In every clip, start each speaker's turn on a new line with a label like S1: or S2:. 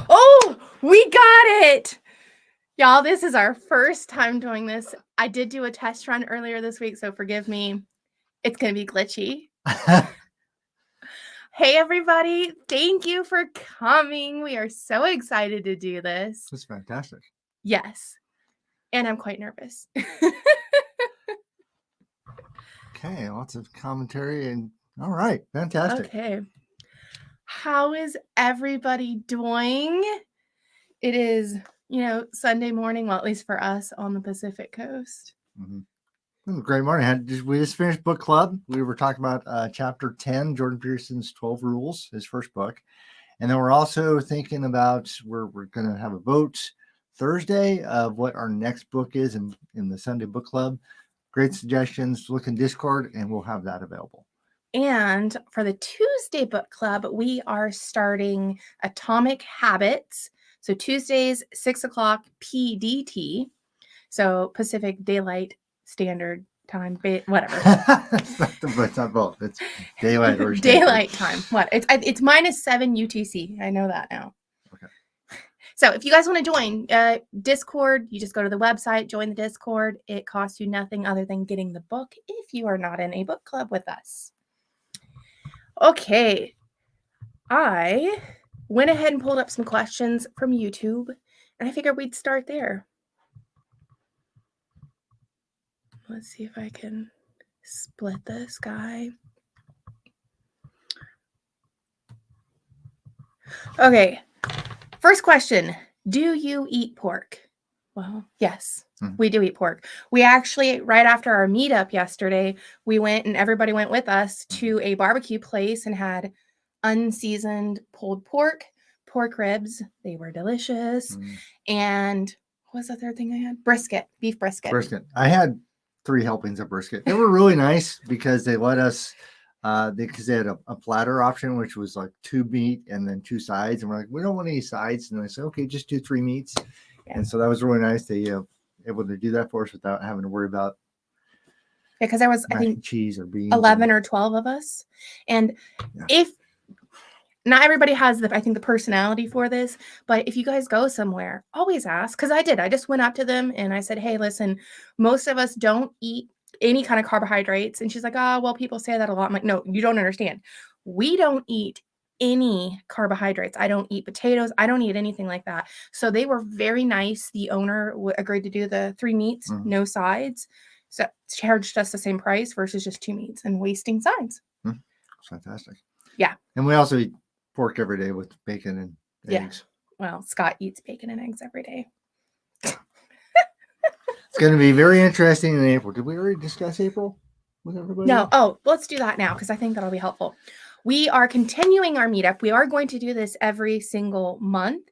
S1: Oh, we got it. Y'all, this is our first time doing this. I did do a test run earlier this week, so forgive me. It's going to be glitchy. Hey, everybody. Thank you for coming. We are so excited to do this.
S2: That's fantastic.
S1: Yes. And I'm quite nervous.
S2: Okay, lots of commentary and all right, fantastic.
S1: Okay. How is everybody doing? It is, Sunday morning, well, at least for us on the Pacific Coast.
S2: Great morning. We just finished book club. We were talking about chapter 10, Jordan Peterson's 12 Rules, his first book. And then we're also thinking about we're going to have a vote Thursday of what our next book is in the Sunday book club. Great suggestions. Look in Discord and we'll have that available.
S1: And for the Tuesday book club, we are starting Atomic Habits. So Tuesdays, 6 o'clock PDT. So Pacific Daylight Standard Time, whatever.
S2: It's not both. It's daylight or
S1: daylight time. What? It's -7 UTC. I know that now.
S2: Okay.
S1: So if you guys want to join Discord, you just go to the website, join the Discord. It costs you nothing other than getting the book if you are not in a book club with us. Okay. I went ahead and pulled up some questions from YouTube, and I figured we'd start there. Let's see if I can split this guy. Okay. First question. Do you eat pork? Well, yes, we do eat pork. We actually, right after our meetup yesterday, we went and everybody went with us to a barbecue place and had unseasoned pulled pork ribs. They were delicious. And what was the third thing I had? Beef brisket.
S2: I had 3 helpings of brisket. They were really nice because they let us, because they had a platter option, which was like 2 meat and then 2 sides. And we're like, we don't want any sides. And I said, okay, just do 3 meats. Yeah. And so that was really nice. They able to do that for us without having to worry about
S1: because there was, I think,
S2: cheese or beans.
S1: 11 or 12 of us. And if not everybody has the personality for this, but if you guys go somewhere, always ask. Because I did. I just went up to them and I said, hey, listen, most of us don't eat any kind of carbohydrates. And she's like, oh, well, people say that a lot. I'm like, no, you don't understand. We don't eat any carbohydrates. I don't eat potatoes. I don't eat anything like that. So they were very nice. The owner agreed to do the 3 meats, no sides. So charged us the same price versus just 2 meats and wasting sides.
S2: Fantastic.
S1: Yeah.
S2: And we also eat pork every day with bacon and eggs.
S1: Well, Scott eats bacon and eggs every day.
S2: It's going to be very interesting in April. Did we already discuss April with everybody?
S1: No. Oh, let's do that now because I think that'll be helpful. We are continuing our meetup. We are going to do this every single month.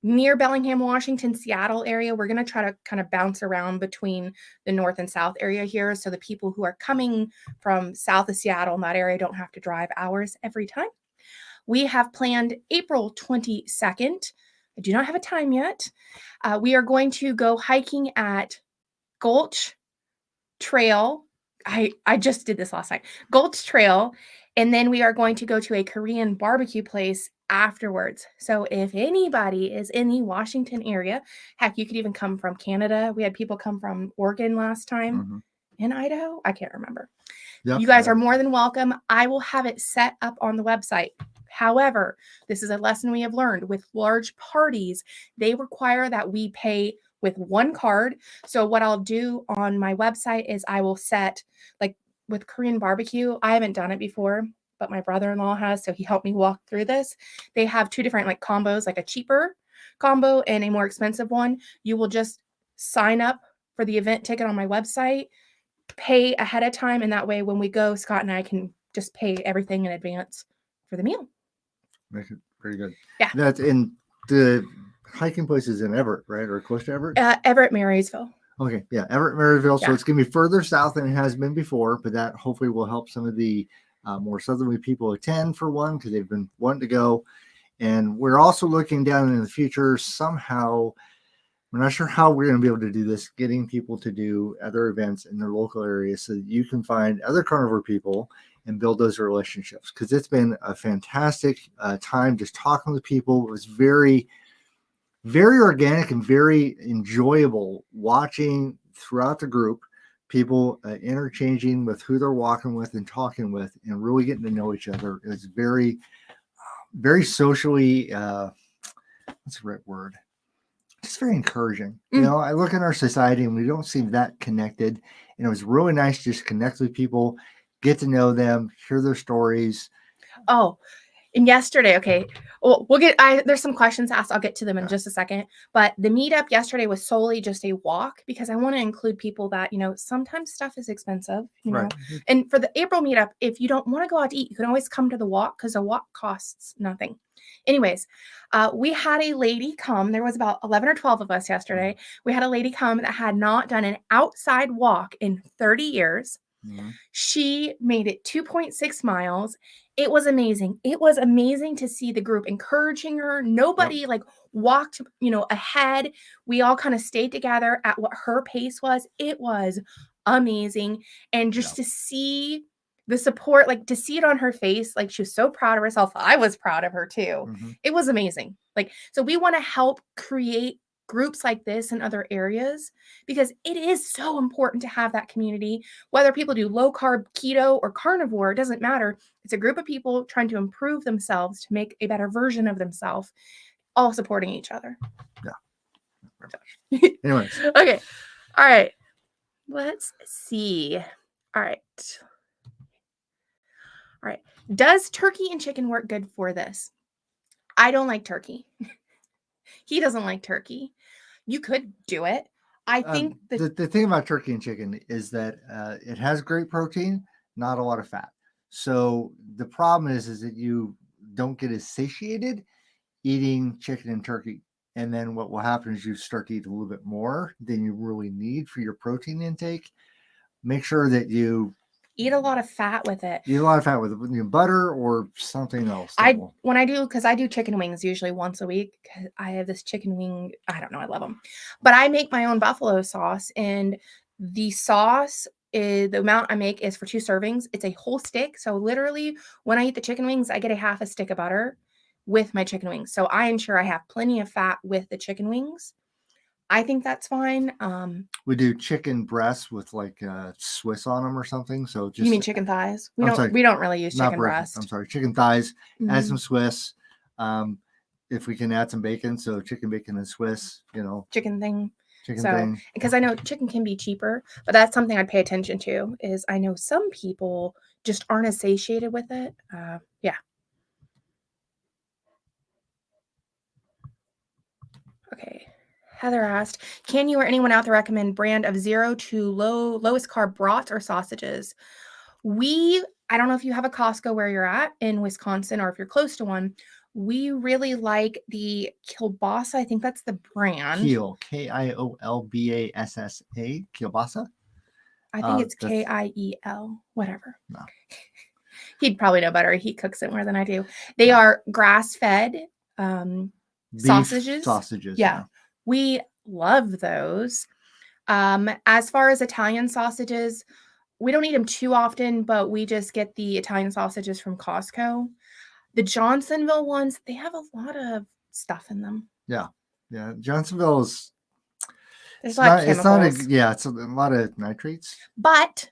S1: Near Bellingham, Washington, Seattle area, we're going to try to kind of bounce around between the north and south area here. So the people who are coming from south of Seattle in that area don't have to drive hours every time. We have planned April 22nd. I do not have a time yet. We are going to go hiking at Gulch Trail. I just did this last night. Gulch Trail. And then we are going to go to a Korean barbecue place afterwards. So if anybody is in the Washington area, heck, you could even come from Canada. We had people come from Oregon last time. In Idaho. I can't remember. Yep. You guys are more than welcome. I will have it set up on the website. However, this is a lesson we have learned with large parties. They require that we pay with one card. So what I'll do on my website is I will set, like with Korean barbecue, I haven't done it before, but my brother-in-law has, so he helped me walk through this. They have 2 different like combos, like a cheaper combo and a more expensive one. You will just sign up for the event ticket on my website, pay ahead of time, and that way when we go, Scott and I can just pay everything in advance for the meal.
S2: Make it pretty good.
S1: Yeah.
S2: That's in the hiking places in Everett, right? Or close to Everett?
S1: Everett, Marysville.
S2: Okay. Yeah. Everett, Marysville. Yeah. So it's going to be further south than it has been before, but that hopefully will help some of the more southerly people attend for one, because they've been wanting to go. And we're also looking down in the future somehow. We're not sure how we're going to be able to do this, getting people to do other events in their local area so that you can find other carnivore people and build those relationships, because it's been a fantastic time just talking with people. It was very, very organic and very enjoyable watching throughout the group people interchanging with who they're walking with and talking with and really getting to know each other. It was very, very socially, what's the right word? Just very encouraging. You know, I look at our society and we don't seem that connected. And it was really nice to just connect with people, get to know them, hear their stories.
S1: Oh, and yesterday, okay, well, there's some questions asked. I'll get to them in just a second. But the meetup yesterday was solely just a walk, because I want to include people that, sometimes stuff is expensive,
S2: Right.
S1: And for the April meetup, if you don't want to go out to eat, you can always come to the walk, because a walk costs nothing. Anyways, we had a lady come. There was about 11 or 12 of us yesterday. We had a lady come that had not done an outside walk in 30 years. She made it 2.6 miles. It was amazing. It was amazing to see the group encouraging her. Nobody walked, ahead. We all kind of stayed together at what her pace was. It was amazing. And just to see the support, to see it on her face, she was so proud of herself. I was proud of her too. It was amazing. So we want to help create groups like this in other areas, because it is so important to have that community. Whether people do low carb, keto, or carnivore, it doesn't matter. It's a group of people trying to improve themselves to make a better version of themselves, all supporting each other.
S2: Yeah. Anyways.
S1: Okay. All right. Let's see. All right. All right. Does turkey and chicken work good for this? I don't like turkey. He doesn't like turkey. You could do it. I think
S2: the thing about turkey and chicken is that it has great protein, not a lot of fat. So the problem is that you don't get as satiated eating chicken and turkey. And then what will happen is you start to eat a little bit more than you really need for your protein intake. Make sure that you
S1: eat a lot of fat with it.
S2: Eat a lot of fat with butter or something else.
S1: Because I do chicken wings usually once a week. I have this chicken wing. I don't know. I love them. But I make my own buffalo sauce, and the sauce is the amount I make is for 2 servings. It's a whole stick. So literally when I eat the chicken wings, I get a half a stick of butter with my chicken wings. So I ensure I have plenty of fat with the chicken wings. I think that's fine.
S2: We do chicken breasts with Swiss on them or something. So just
S1: you mean chicken thighs? We don't really use chicken breast.
S2: I'm sorry, chicken thighs. Add some Swiss. If we can add some bacon, so chicken bacon and Swiss.
S1: Chicken thing.
S2: Thing.
S1: Because I know chicken can be cheaper, but that's something I'd pay attention to. Is I know some people just aren't as satiated with it. Yeah. Okay. Heather asked, can you or anyone out there recommend brand of 0 to lowest carb brats or sausages? I don't know if you have a Costco where you're at in Wisconsin, or if you're close to one. We really like the kielbasa. I think that's the brand.
S2: Kiel, Kiolbassa, kielbasa.
S1: I think it's Kiel, whatever.
S2: No.
S1: He'd probably know better. He cooks it more than I do. They are grass-fed sausages.
S2: Sausages.
S1: Yeah. We love those. As far as Italian sausages, we don't eat them too often, but we just get the Italian sausages from Costco. The Johnsonville ones, they have a lot of stuff in them.
S2: Yeah. Yeah. Johnsonville is...
S1: There's a lot of chemicals.
S2: It's a lot of nitrates.
S1: But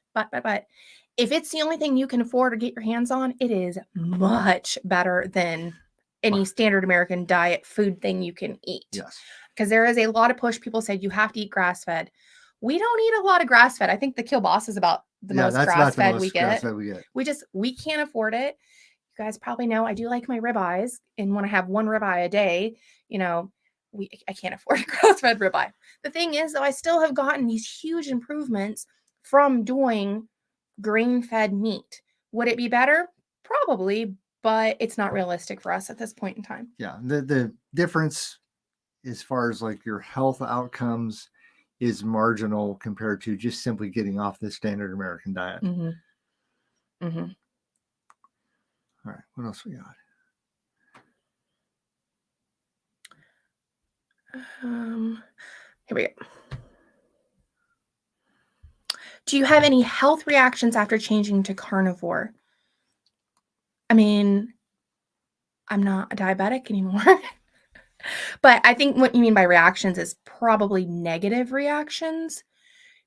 S1: if it's the only thing you can afford or get your hands on, it is much better than any standard American diet food thing you can eat.
S2: Yes.
S1: Because there is a lot of push. People said you have to eat grass-fed. We don't eat a lot of grass-fed. I think the kielbasa is about the most grass-fed we get. We can't afford it. You guys probably know I do like my ribeyes, and when I have one ribeye a day, I can't afford a grass-fed ribeye. The thing is, though, I still have gotten these huge improvements from doing grain-fed meat. Would it be better? Probably, but it's not realistic for us at this point in time.
S2: Yeah, the difference as far as your health outcomes is marginal compared to just simply getting off the standard American diet.
S1: Mm-hmm. Mm-hmm.
S2: All right, what else we got?
S1: Here we go. Do you have any health reactions after changing to carnivore? I mean, I'm not a diabetic anymore. But I think what you mean by reactions is probably negative reactions.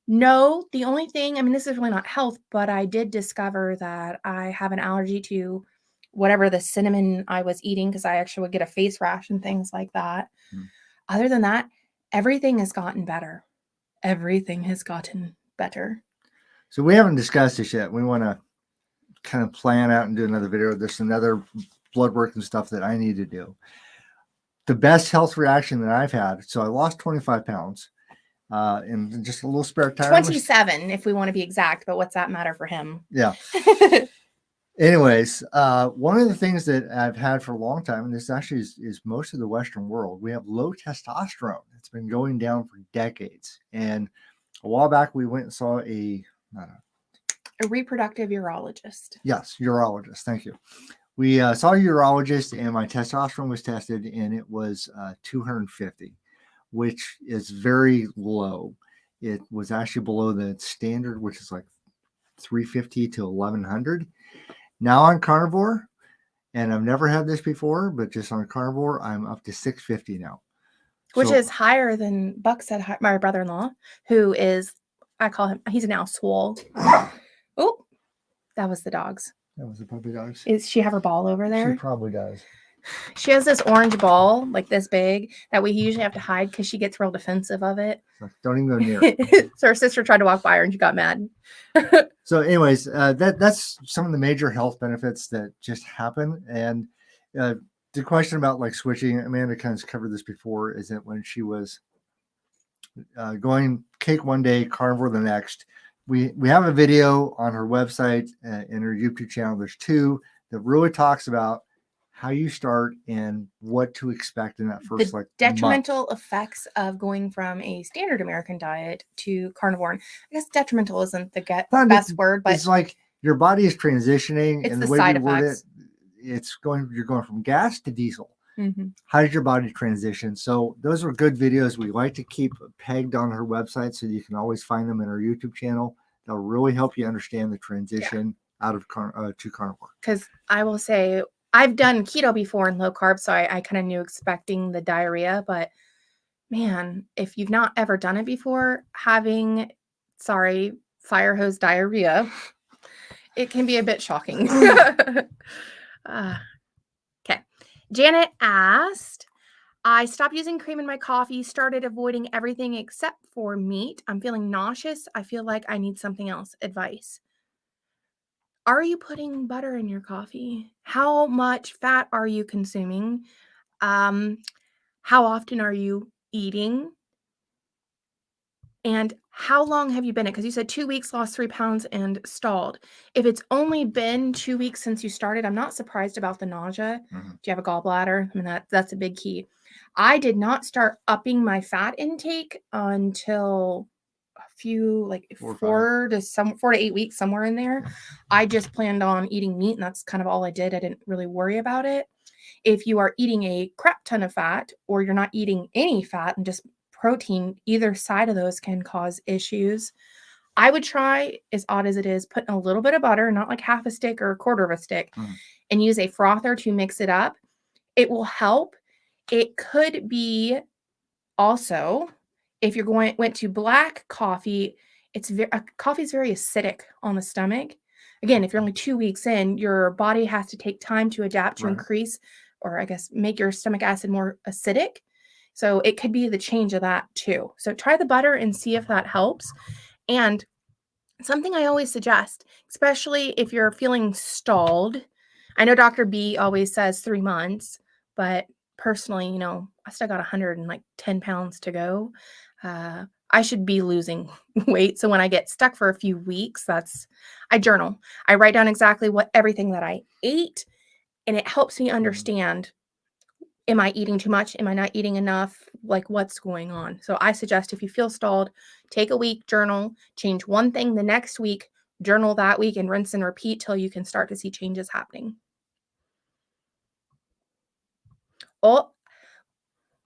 S1: No, the only thing, I mean, this is really not health, but I did discover that I have an allergy to whatever the cinnamon I was eating because I actually would get a face rash and things like that.
S2: Mm.
S1: Other than that, everything has gotten better. Everything has gotten better.
S2: So we haven't discussed this yet. We want to kind of plan out and do another video. There's another blood work and stuff that I need to do. The best health reaction that I've had. So I lost 25 pounds in just a little spare time.
S1: 27, if we want to be exact, but what's that matter for him?
S2: Yeah. Anyways, one of the things that I've had for a long time, and this actually is most of the Western world, we have low testosterone. It's been going down for decades. And a while back, we went and saw a
S1: reproductive urologist.
S2: Yes, urologist. Thank you. We saw a urologist, and my testosterone was tested, and it was 250, which is very low. It was actually below the standard, which is like 350 to 1100. Now on carnivore, and I've never had this before, but just on carnivore, I'm up to 650 now.
S1: Which is higher than Buck said, my brother-in-law, who is, I call him, he's now swole. Oh, that was the dogs.
S2: That was the puppy dogs.
S1: Does she have her ball over there?
S2: She probably does.
S1: She has this orange ball, like this big, that we usually have to hide because she gets real defensive of it.
S2: Don't even go near it.
S1: So her sister tried to walk by her and she got mad.
S2: So anyways, that's some of the major health benefits that just happen. And the question about like switching, Amanda kind of covered this before, is that when she was going cake one day, carnivore the next, we have a video on her website and her YouTube channel. There's two that really talks about how you start and what to expect in that first
S1: the detrimental effects of going from a standard American diet to carnivore. And I guess detrimental isn't the best word, but
S2: it's like your body is transitioning,
S1: it's
S2: and
S1: the
S2: way
S1: side
S2: we word
S1: effects.
S2: You're going from gas to diesel.
S1: Mm-hmm.
S2: How did your body transition? So those are good videos. We like to keep pegged on her website, so you can always find them in our YouTube channel. They'll really help you understand the transition out of to carnivore.
S1: Because I will say, I've done keto before and low carb, so I kind of knew expecting the diarrhea. But man, if you've not ever done it before, having, fire hose diarrhea, it can be a bit shocking. Okay. Janet asked, I stopped using cream in my coffee, started avoiding everything except for meat. I'm feeling nauseous. I feel like I need something else. Advice. Are you putting butter in your coffee? How much fat are you consuming? How often are you eating? And how long have you been it? Because you said 2 weeks, lost 3 pounds, and stalled. If it's only been 2 weeks since you started, I'm not surprised about the nausea.
S2: Mm-hmm.
S1: Do you have a gallbladder? I mean, that's a big key. I did not start upping my fat intake until a few, like 4 to 8 weeks, somewhere in there. I just planned on eating meat, and that's kind of all I did. I didn't really worry about it. If you are eating a crap ton of fat, or you're not eating any fat and just protein, either side of those can cause issues. I would try, as odd as it is, putting a little bit of butter, not like half a stick or a quarter of a stick, and use a frother to mix it up. It will help. It could be also, if you're went to black coffee, coffee is very acidic on the stomach. Again, if you're only 2 weeks in, your body has to take time to adapt to increase, or I guess make your stomach acid more acidic. So it could be the change of that too. So try the butter and see if that helps. And something I always suggest, especially if you're feeling stalled, I know Dr. B always says 3 months, but personally, I still got 110 pounds to go. I should be losing weight. So when I get stuck for a few weeks, I journal. I write down exactly everything that I ate, and it helps me understand, am I eating too much? Am I not eating enough? Like, what's going on? So I suggest, if you feel stalled, take a week, journal, change one thing the next week, journal that week, and rinse and repeat till you can start to see changes happening. Oh,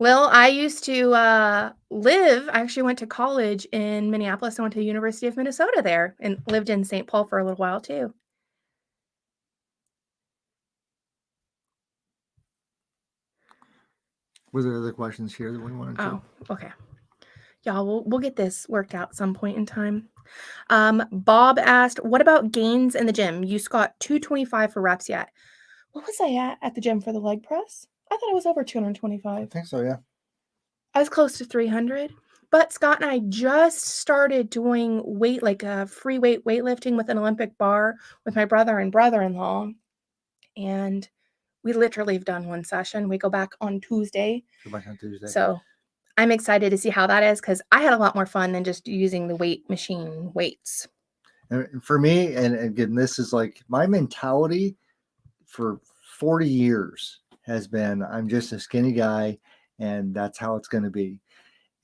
S1: well, I used to I actually went to college in Minneapolis. I went to the University of Minnesota there and lived in St. Paul for a little while too.
S2: Were there other questions here that we wanted to?
S1: Oh, okay. Y'all, we'll get this worked out some point in time. Bob asked, what about gains in the gym? You squat 225 for reps yet. What was I at the gym for the leg press? I thought it was over
S2: I
S1: 225.
S2: think so, yeah.
S1: I was close to 300. But Scott and I just started doing weight, like a free weight weightlifting with an Olympic bar with my brother and brother-in-law. And we literally have done one session. We go back on Tuesday.
S2: Go back on Tuesday.
S1: So I'm excited to see how that is because I had a lot more fun than just using the weight machine weights.
S2: And for me, and again, this is like my mentality for 40 years has been I'm just a skinny guy and that's how it's going to be.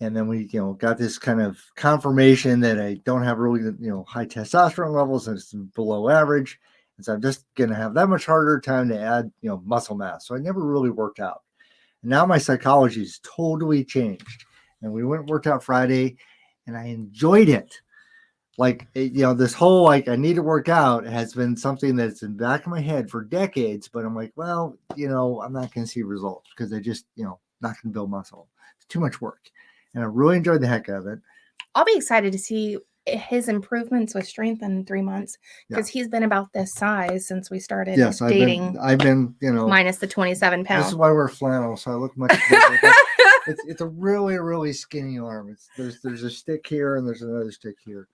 S2: And then we, got this kind of confirmation that I don't have really, high testosterone levels and it's below average. And so I'm just going to have that much harder time to add, muscle mass. So I never really worked out. And now my psychology is totally changed. And we went and worked out Friday and I enjoyed it. Like, this whole, like, I need to work out has been something that's in the back of my head for decades. But I'm like, well, I'm not going to see results because I just, not going to build muscle. It's too much work. And I really enjoyed the heck out of it.
S1: I'll be excited to see his improvements with strength in 3 months because he's been about this size since we started dating.
S2: I've been,
S1: minus the 27 pounds.
S2: This is why I wear flannel, so I look much better. It's a really, really skinny arm. There's a stick here and there's another stick here.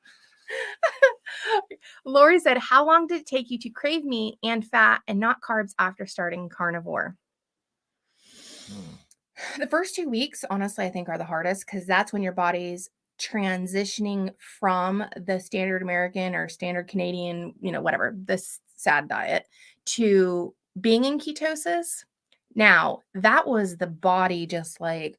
S1: Lori said, how long did it take you to crave meat and fat and not carbs after starting carnivore? The first 2 weeks, honestly, I think are the hardest because that's when your body's transitioning from the standard American or standard Canadian, whatever, this SAD diet to being in ketosis. Now, that was the body just like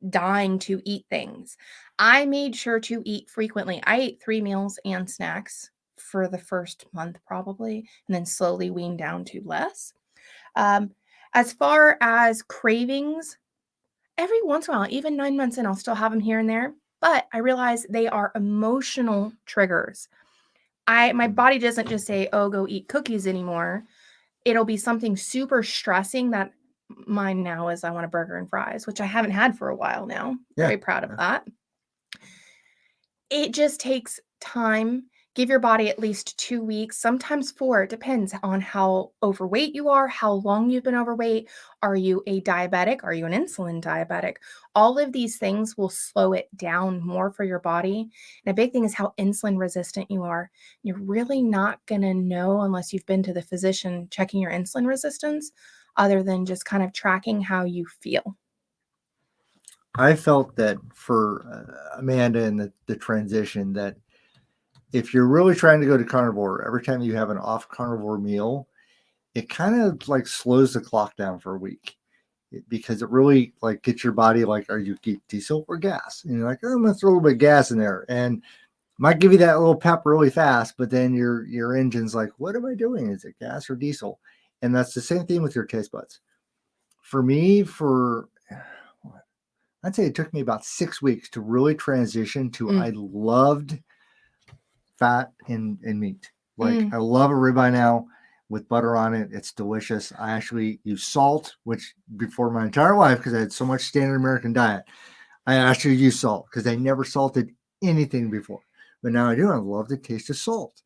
S1: dying to eat things. I made sure to eat frequently. I ate 3 meals and snacks for the first month probably, and then slowly weaned down to less. As far as cravings, every once in a while, even 9 months in, I'll still have them here and there, but I realize they are emotional triggers. My body doesn't just say, oh, go eat cookies anymore. It'll be something super stressing that mine now is I want a burger and fries, which I haven't had for a while now.
S2: Yeah.
S1: Very proud of that. It just takes time. Give your body at least 2 weeks, sometimes 4. It depends on how overweight you are, how long you've been overweight. Are you a diabetic? Are you an insulin diabetic? All of these things will slow it down more for your body. And a big thing is how insulin resistant you are. You're really not going to know unless you've been to the physician checking your insulin resistance, other than just kind of tracking how you feel.
S2: I felt that for Amanda and the transition that if you're really trying to go to carnivore, every time you have an off carnivore meal, it kind of like slows the clock down for a week because it really like gets your body like, are you diesel or gas? And you're like, oh, I'm going to throw a little bit of gas in there. And might give you that little pep really fast, but then your engine's like, what am I doing? Is it gas or diesel? And that's the same thing with your taste buds. For me, I'd say it took me about 6 weeks to really transition to I loved fat and meat. Like I love a ribeye now with butter on it. It's delicious. I actually use salt, which before my entire life, because I had so much standard American diet, I actually use salt because I never salted anything before. But now I do. I love the taste of salt.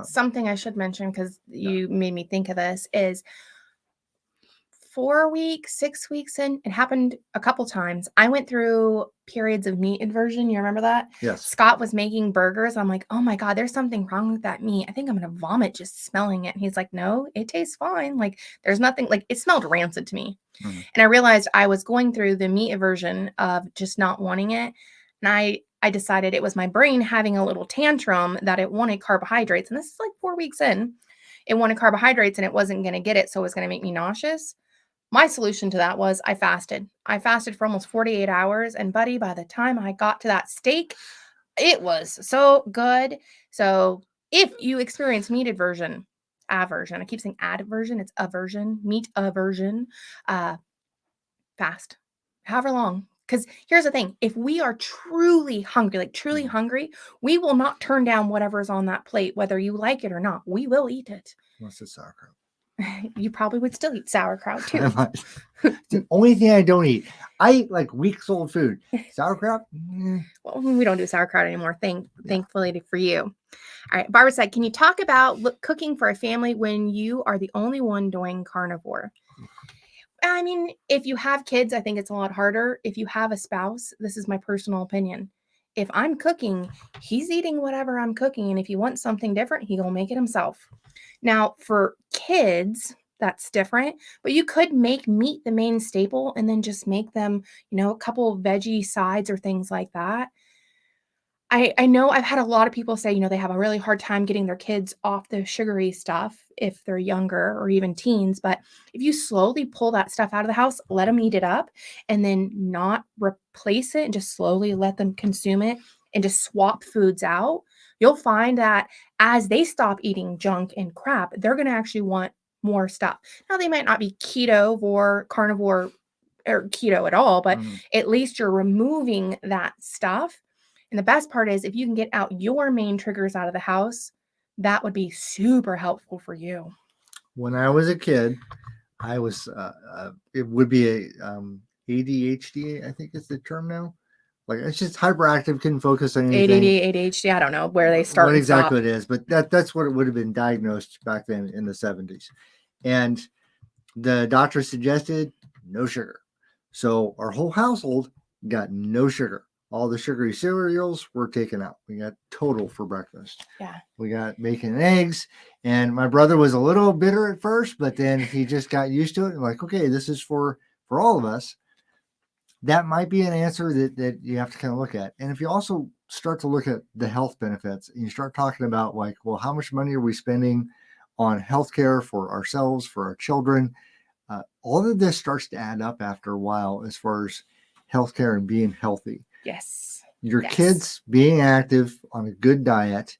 S1: Something I should mention because you made me think of this is 4 weeks, 6 weeks in, it happened a couple times. I went through periods of meat aversion. You remember that?
S2: Yes.
S1: Scott was making burgers. I'm like, oh my God, there's something wrong with that meat. I think I'm going to vomit just smelling it. And he's like, no, it tastes fine. Like there's nothing, like it smelled rancid to me. And I realized I was going through the meat aversion of just not wanting it. And I decided it was my brain having a little tantrum that it wanted carbohydrates. And this is like 4 weeks in. It wanted carbohydrates and it wasn't going to get it. So it was going to make me nauseous. My solution to that was I fasted. I fasted for almost 48 hours. And buddy, by the time I got to that steak, it was so good. So if you experience meat aversion, I keep saying adversion, it's aversion, meat aversion, fast, however long. Because here's the thing, if we are truly hungry, like truly hungry, we will not turn down whatever's on that plate, whether you like it or not. We will eat it.
S2: Unless it's sauerkraut.
S1: You probably would still eat sauerkraut
S2: I
S1: too.
S2: might. It's the only thing I don't eat. I eat like weeks old food. Sauerkraut?
S1: Well, we don't do sauerkraut anymore.
S2: Yeah.
S1: Thankfully for you. All right. Barbara said, can you talk about cooking for a family when you are the only one doing carnivore? I mean, if you have kids, I think it's a lot harder. If you have a spouse, this is my personal opinion. If I'm cooking, he's eating whatever I'm cooking. And if he wants something different, he will make it himself. Now, for kids, that's different, but you could make meat the main staple and then just make them, a couple of veggie sides or things like that. I know I've had a lot of people say, they have a really hard time getting their kids off the sugary stuff if they're younger or even teens. But if you slowly pull that stuff out of the house, let them eat it up and then not replace it and just slowly let them consume it and just swap foods out, you'll find that as they stop eating junk and crap, they're going to actually want more stuff. Now, they might not be keto or carnivore or keto at all, but at least you're removing that stuff. And the best part is if you can get out your main triggers out of the house, that would be super helpful for you.
S2: When I was a kid, I was, it would be a ADHD, I think is the term now. Like it's just hyperactive, couldn't focus on anything.
S1: ADD, ADHD, I don't know where they start.
S2: What
S1: and
S2: exactly
S1: stop.
S2: it is, but that's what it would have been diagnosed back then in the 70s. And the doctor suggested no sugar. So our whole household got no sugar. All the sugary cereals were taken out. We got total for breakfast.
S1: Yeah.
S2: We got bacon and eggs. And my brother was a little bitter at first, but then he just got used to it and like, okay, this is for all of us. That might be an answer that you have to kind of look at. And if you also start to look at the health benefits and you start talking about like, well, how much money are we spending on healthcare for ourselves, for our children? All of this starts to add up after a while as far as healthcare and being healthy.
S1: Yes.
S2: Your kids being active on a good diet,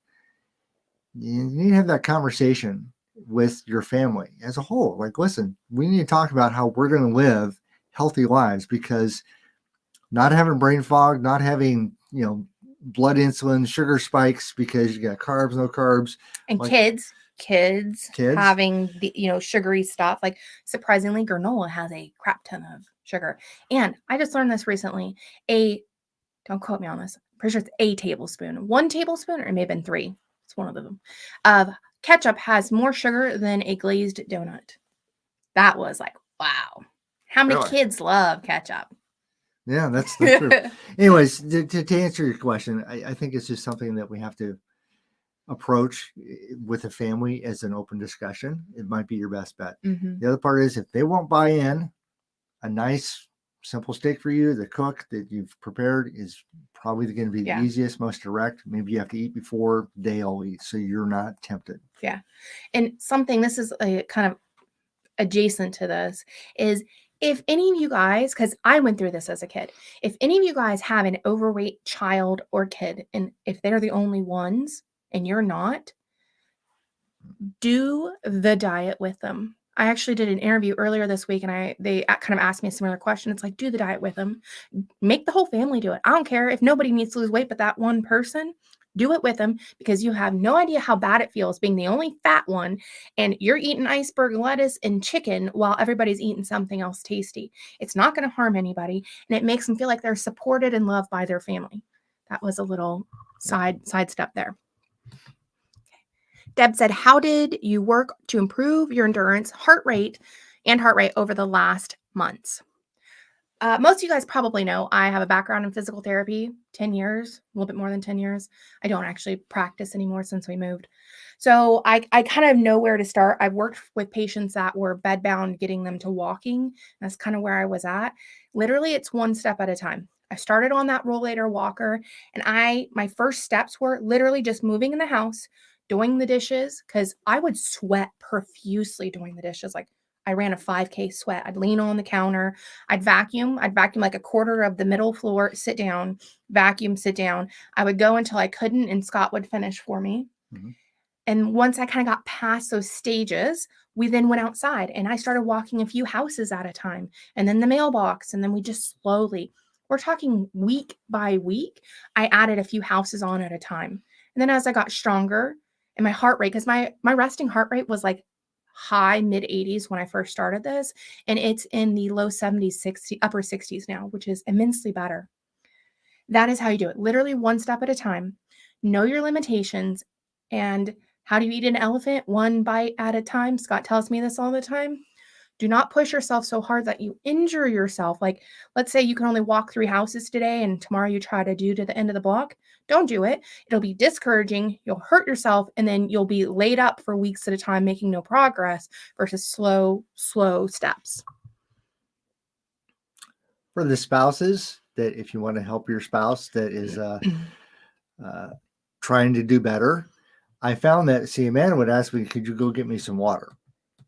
S2: you need to have that conversation with your family as a whole. Like, listen, we need to talk about how we're going to live healthy lives, because not having brain fog, not having, blood insulin, sugar spikes because you got carbs, no carbs.
S1: And like, kids having the, sugary stuff. Like surprisingly, granola has a crap ton of sugar. And I just learned this recently. Don't quote me on this. I'm pretty sure it's a tablespoon. 1 tablespoon, or it may have been 3. It's one of them. Of ketchup has more sugar than a glazed donut. That was like, wow. How many kids love ketchup?
S2: Yeah, that's true. Anyways, to answer your question, I think it's just something that we have to approach with a family as an open discussion. It might be your best bet. The other part is if they won't buy in, a nice simple steak for you, the cook that you've prepared is probably going to be the easiest, most direct. Maybe you have to eat before they all eat, so you're not tempted.
S1: Yeah. And something, this is a kind of adjacent to this, is if any of you guys, because I went through this as a kid, if any of you guys have an overweight child or kid, and if they're the only ones and you're not, do the diet with them. I actually did an interview earlier this week and they kind of asked me a similar question. It's like, do the diet with them. Make the whole family do it. I don't care if nobody needs to lose weight, but that one person, do it with them, because you have no idea how bad it feels being the only fat one and you're eating iceberg lettuce and chicken while everybody's eating something else tasty. It's not going to harm anybody, and it makes them feel like they're supported and loved by their family. That was a little sidestep there. Deb said, how did you work to improve your endurance, heart rate over the last months? Most of you guys probably know I have a background in physical therapy, 10 years, a little bit more than 10 years. I don't actually practice anymore since we moved. So I kind of know where to start. I've worked with patients that were bedbound, getting them to walking. That's kind of where I was at. Literally, it's one step at a time. I started on that rollator walker, and my first steps were literally just moving in the house, doing the dishes, because I would sweat profusely doing the dishes. Like I ran a 5K sweat. I'd lean on the counter. I'd vacuum like a quarter of the middle floor, sit down, vacuum, sit down. I would go until I couldn't, and Scott would finish for me. And once I kind of got past those stages, we then went outside and I started walking a few houses at a time, and then the mailbox. And then we just slowly, we're talking week by week, I added a few houses on at a time. And then as I got stronger and my heart rate, because my resting heart rate was like high mid 80s when I first started this, and it's in the low 70s, upper 60s now, which is immensely better. That is how you do it. Literally one step at a time. Know your limitations. And how do you eat an elephant? One bite at a time. Scott tells me this all the time. Do not push yourself so hard that you injure yourself. Like, let's say you can only walk 3 houses today and tomorrow you try to do to the end of the block. Don't do it. It'll be discouraging. You'll hurt yourself and then you'll be laid up for weeks at a time making no progress versus slow steps.
S2: For the spouses, that if you want to help your spouse that is trying to do better, I found that, Amanda would ask me, could you go get me some water?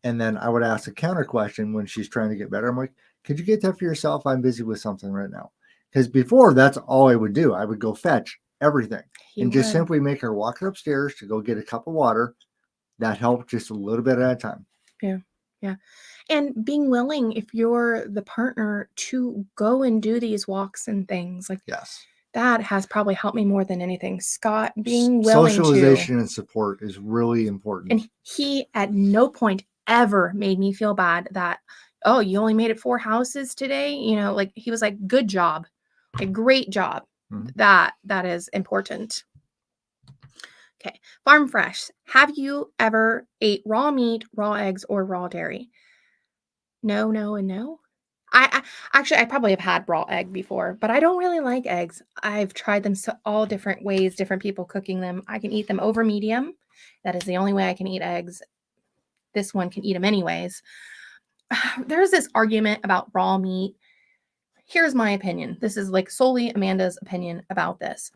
S2: And then I would ask a counter question when she's trying to get better. I'm like, could you get that for yourself? I'm busy with something right now. Because before, that's all I would do. I would go fetch everything and just simply make her walk her upstairs to go get a cup of water. That helped just a little bit at a time.
S1: Yeah. Yeah. And being willing, if you're the partner, to go and do these walks and things like
S2: yes,
S1: that has probably helped me more than anything. Scott being willing
S2: socialization and support is really important.
S1: And he at no point ever made me feel bad that, oh, you only made it 4 houses today. You know, like he was like, good job, a great job. Mm-hmm. That is important. Okay. Farm fresh. Have you ever ate raw meat, raw eggs, or raw dairy? No, no, and no. I probably have had raw egg before, but I don't really like eggs. I've tried them all different ways, different people cooking them. I can eat them over medium. That is the only way I can eat eggs. This one can eat them anyways. There's this argument about raw meat. Here's my opinion. This is like solely Amanda's opinion about this.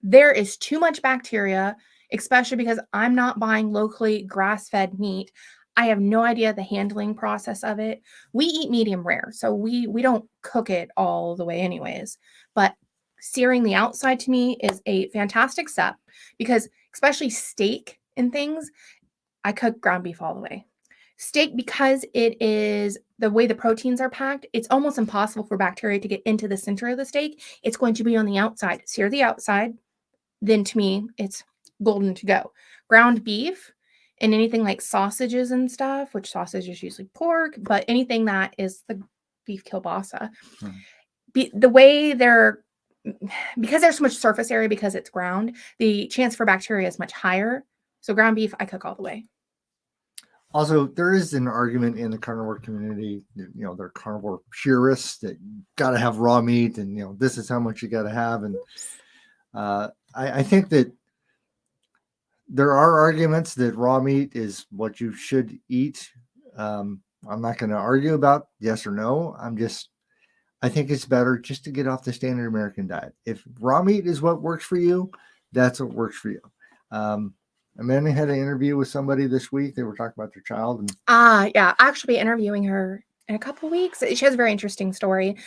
S1: There is too much bacteria, especially because I'm not buying locally grass-fed meat. I have no idea the handling process of it. We eat medium rare, so we don't cook it all the way anyways. But searing the outside to me is a fantastic step because especially steak and things, I cook ground beef all the way. Steak, because it is the way the proteins are packed, it's almost impossible for bacteria to get into the center of the steak. It's going to be on the outside. Sear the outside, then to me, it's golden to go. Ground beef and anything like sausages and stuff, which sausage is usually pork, but anything that is the beef kielbasa. The way they're, because there's so much surface area because it's ground, the chance for bacteria is much higher. So ground beef, I cook all the way.
S2: Also, there is an argument in the carnivore community, you know, they're carnivore purists that got to have raw meat and, you know, this is how much you got to have. And I think that there are arguments that raw meat is what you should eat. I'm not going to argue about yes or no. I think it's better just to get off the standard American diet. If raw meat is what works for you, that's what works for you. Amanda had an interview with somebody this week. They were talking about their child.
S1: Yeah, I'll actually be interviewing her in a couple of weeks. She has a very interesting story.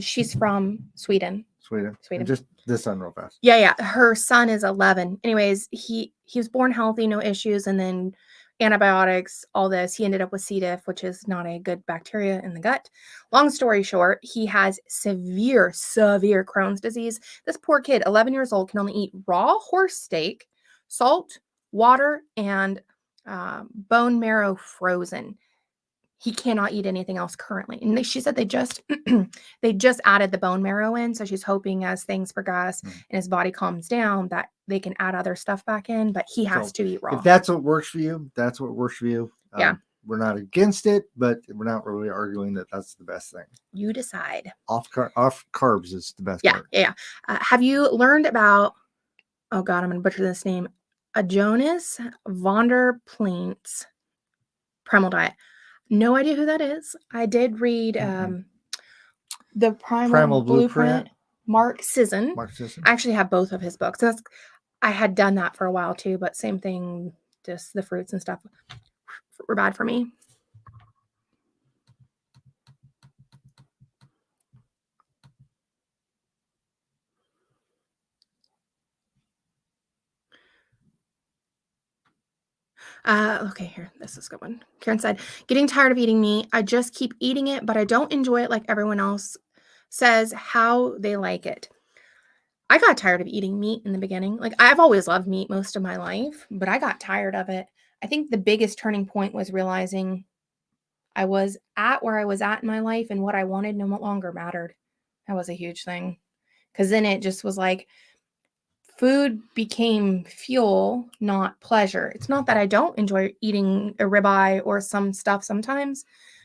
S1: She's from Sweden.
S2: And just this son real fast.
S1: Yeah. Her son is 11. Anyways, he was born healthy, no issues, and then antibiotics, all this. He ended up with C. diff, which is not a good bacteria in the gut. Long story short, he has severe Crohn's disease. This poor kid, 11 years old, can only eat raw horse steak, salt, water, and bone marrow frozen. He cannot eat anything else currently. And she said they just added the bone marrow in. So she's hoping as things progress and his body calms down that they can add other stuff back in, but he has to eat raw.
S2: If that's what works for you, that's what works for you.
S1: Yeah.
S2: We're not against it, but we're not really arguing that that's the best thing.
S1: You decide.
S2: Off carbs is the best part.
S1: Yeah. Have you learned about, oh God, I'm going to butcher this name, Jonas von der Plant's Primal Diet? No idea who that is. I did read the Primal Blueprint. Mark Sisson. I actually have both of his books. I had done that for a while too, but same thing, just the fruits and stuff were bad for me. Okay, here, this is a good one. Karen said, getting tired of eating meat. I just keep eating it, but I don't enjoy it like everyone else says how they like it. I got tired of eating meat in the beginning. Like, I've always loved meat most of my life, but I got tired of it. I think the biggest turning point was realizing I was at where I was at in my life and what I wanted no longer mattered. That was a huge thing. Because then it just was like food became fuel, not pleasure. It's not that I don't enjoy eating a ribeye or some stuff sometimes,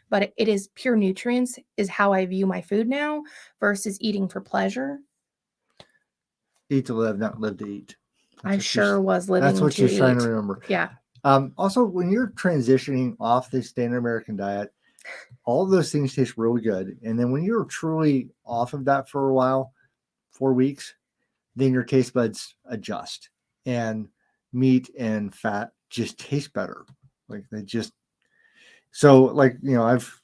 S1: but it is pure nutrients is how I view my food now versus eating for pleasure.
S2: Eat to live, not live to eat.
S1: I sure was living
S2: That's what
S1: to
S2: you're trying to
S1: eat.
S2: remember.
S1: Yeah.
S2: Also, when you're transitioning off the standard American diet, all of those things taste really good. And then when you're truly off of that for a while, 4 weeks, then your taste buds adjust and meat and fat just taste better. Like they just, so like, you know, I've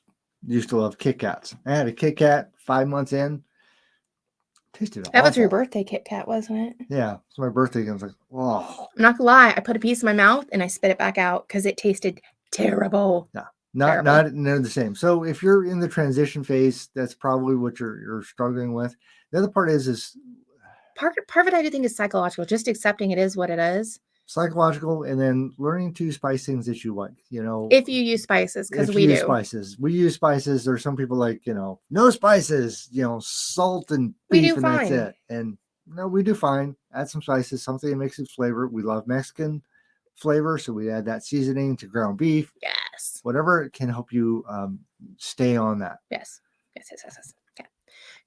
S2: used to love Kit Kats. I had a Kit Kat 5 months in, tasted
S1: That was your
S2: awful.
S1: birthday Kit Kat, wasn't it?
S2: Yeah. It's my birthday. And I was like, oh.
S1: I'm not gonna lie. I put a piece in my mouth and I spit it back out because it tasted terrible.
S2: Yeah.
S1: Terrible.
S2: None of the same. So if you're in the transition phase, that's probably what you're struggling with. The other part is
S1: part of it I do think is psychological, just accepting it is what it is.
S2: psychological, and then learning to spice things that you like, you know.
S1: If you use spices, because
S2: If
S1: we
S2: you
S1: do.
S2: use spices, we use spices. There's some people like, you know, no spices, you know, salt and
S1: We
S2: beef,
S1: do
S2: and
S1: fine.
S2: that's it. And no, we do fine. Add some spices, something that makes it flavor. We love Mexican flavor, so we add that seasoning to ground beef.
S1: Yes.
S2: Whatever can help you stay on that.
S1: Yes. Okay.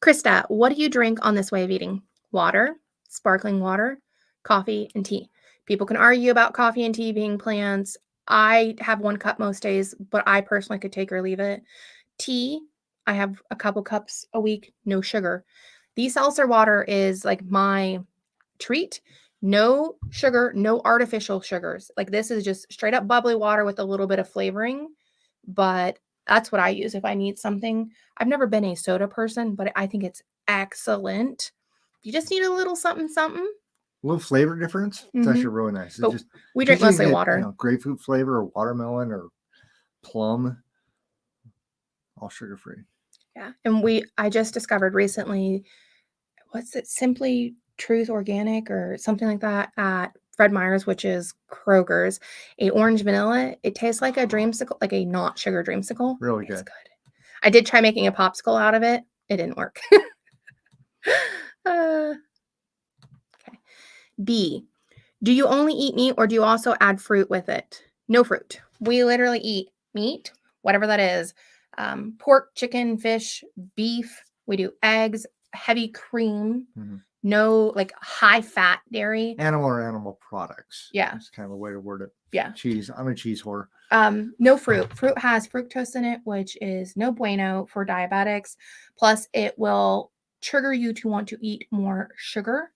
S1: Krista, what do you drink on this way of eating? Water, sparkling water, coffee, and tea. People can argue about coffee and tea being plants. I have 1 cup most days, but I personally could take or leave it. Tea, I have a couple cups a week, no sugar. The seltzer water is like my treat. No sugar, no artificial sugars. Like this is just straight up bubbly water with a little bit of flavoring, but that's what I use if I need something. I've never been a soda person, but I think it's excellent. If you just need a little something, something.
S2: A little flavor difference. It's actually really nice. It's
S1: But
S2: just
S1: we drink
S2: usually
S1: mostly
S2: get,
S1: water.
S2: you know, grapefruit flavor or watermelon or plum, all sugar free.
S1: Yeah. And I just discovered recently, what's it? Simply Truth Organic or something like that at Fred Meyer's, which is Kroger's, a orange vanilla. It tastes like a dreamsicle, like a not sugar dreamsicle.
S2: Really
S1: It's
S2: good.
S1: good. I did try making a popsicle out of it. It didn't work. Okay. B, do you only eat meat or do you also add fruit with it? No fruit. We literally eat meat, whatever that is. Pork, chicken, fish, beef. We do eggs, heavy cream.
S2: Mm-hmm.
S1: No, like high fat dairy.
S2: Animal products.
S1: Yeah.
S2: That's kind of a way to word it.
S1: Yeah.
S2: Cheese. I'm a cheese whore.
S1: No fruit. Fruit has fructose in it, which is no bueno for diabetics. Plus, it will trigger you to want to eat more sugar.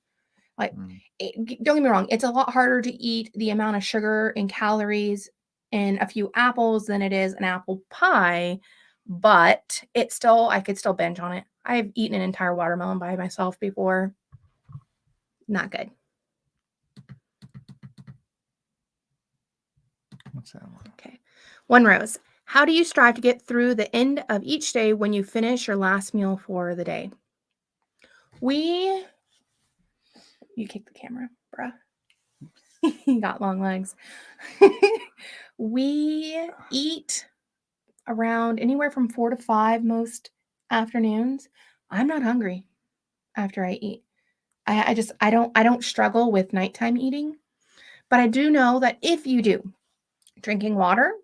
S1: Like, don't get me wrong, it's a lot harder to eat the amount of sugar and calories in a few apples than it is an apple pie, but I could still binge on it. I've eaten an entire watermelon by myself before. Not good.
S2: What's that one?
S1: Okay. 1 Rose. How do you strive to get through the end of each day when you finish your last meal for the day? You kick the camera, bruh. You got long legs. We eat around anywhere from 4 to 5 most afternoons. I'm not hungry after I eat. I don't struggle with nighttime eating, but I do know that if you do, drinking water,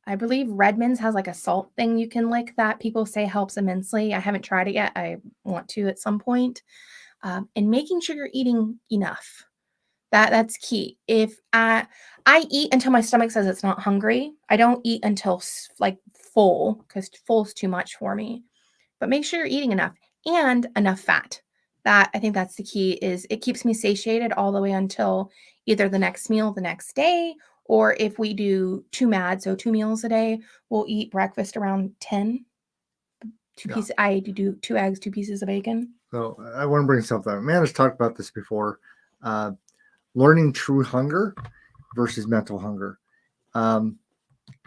S1: I believe Redmond's has like a salt thing you can lick that people say helps immensely. I haven't tried it yet. I want to at some point. And making sure you're eating enough. That's key. If I eat until my stomach says it's not hungry, I don't eat until like full because full is too much for me. But make sure you're eating enough and enough fat. I think that's the key is it keeps me satiated all the way until either the next meal the next day, or if we do 2 MAD, so 2 meals a day, we'll eat breakfast around 10. Pieces. I do 2 eggs, 2 pieces of bacon.
S2: So I want to bring something up. Amanda's talked about this before. Learning true hunger versus mental hunger.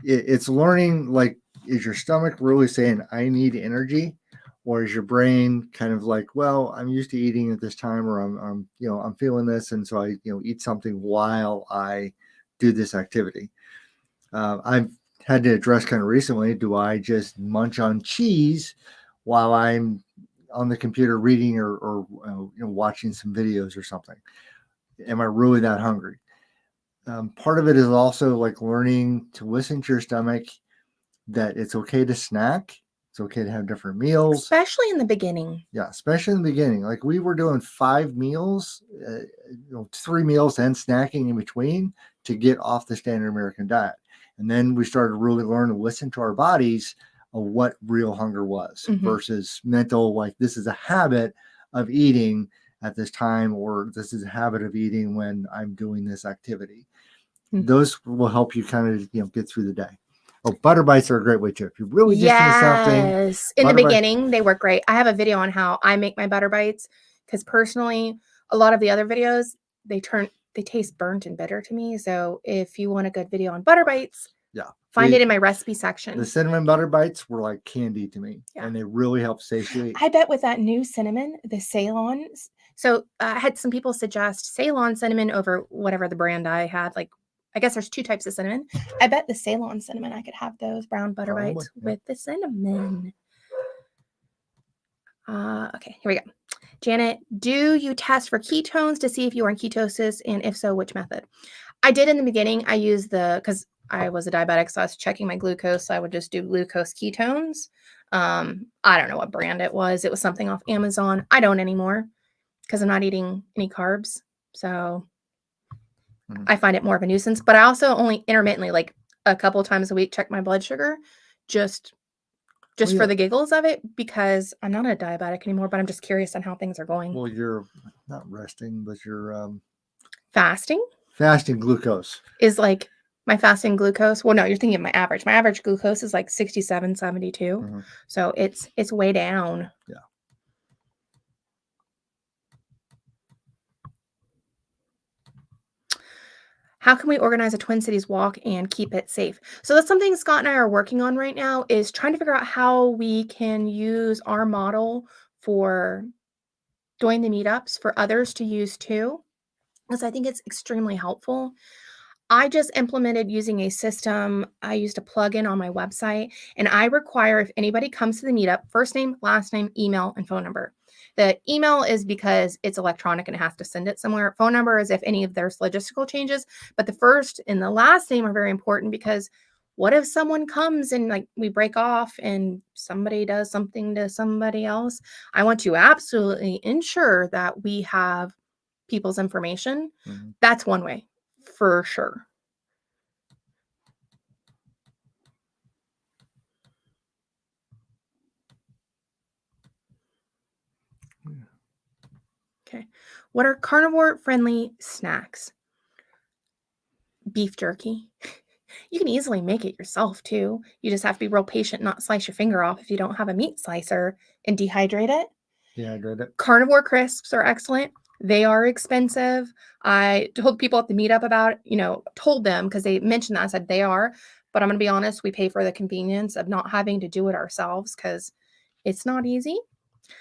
S2: It's learning, like, is your stomach really saying, I need energy? Or is your brain kind of like, well, I'm used to eating at this time, or I'm feeling this. And so I, eat something while I do this activity. I've had to address kind of recently, do I just munch on cheese while I'm on the computer reading or watching some videos or something? Am I really that hungry? Part of it is also like learning to listen to your stomach, that it's okay to snack. It's okay to have different meals.
S1: Especially in the beginning.
S2: Yeah, especially in the beginning. Like we were doing 5 meals, 3 meals and snacking in between to get off the standard American diet. And then we started to really learn to listen to our bodies of what real hunger was versus mental, like this is a habit of eating at this time, or this is a habit of eating when I'm doing this activity. Those will help you kind of get through the day. Oh, butter bites are a great way too. If you really just need something.
S1: Yes. In the beginning, they work great. I have a video on how I make my butter bites because personally, a lot of the other videos, they taste burnt and bitter to me. So if you want a good video on butter bites, find it in my recipe section.
S2: The cinnamon butter bites were like candy to me, and they really help satiate.
S1: I bet with that new cinnamon, the Ceylon. So I had some people suggest Ceylon cinnamon over whatever the brand I had. Like, I guess there's 2 types of cinnamon. I bet the Ceylon cinnamon, I could have those brown butter bites with the cinnamon. Okay, here we go. Janet, do you test for ketones to see if you are in ketosis? And if so, which method? I did in the beginning. I used because I was a diabetic, so I was checking my glucose. So I would just do glucose ketones. I don't know what brand it was. It was something off Amazon. I don't anymore because I'm not eating any carbs. So I find it more of a nuisance. But I also only intermittently, like a couple times a week, check my blood sugar just for the giggles of it, because I'm not a diabetic anymore, but I'm just curious on how things are going.
S2: Well, you're not resting, but you're
S1: fasting.
S2: Fasting glucose
S1: is like my fasting glucose. Well, no, you're thinking of my average. My average glucose is like 67, 72. So it's way down.
S2: Yeah.
S1: How can we organize a Twin Cities walk and keep it safe? So that's something Scott and I are working on right now, is trying to figure out how we can use our model for doing the meetups for others to use too, because I think it's extremely helpful. I just implemented using a system. I used a plugin on my website, and I require, if anybody comes to the meetup, first name, last name, email, and phone number. The email is because it's electronic and it has to send it somewhere. Phone number is if any of there's logistical changes, but the first and the last name are very important, because what if someone comes and like we break off and somebody does something to somebody else? I want to absolutely ensure that we have people's information. That's one way. For sure. Okay. What are carnivore-friendly snacks? Beef jerky. You can easily make it yourself too. You just have to be real patient, not slice your finger off if you don't have a meat slicer, and dehydrate it. Carnivore Crisps are excellent. They are expensive. I told people at the meetup about, told them because they mentioned that. I said they are, but I'm going to be honest, we pay for the convenience of not having to do it ourselves because it's not easy.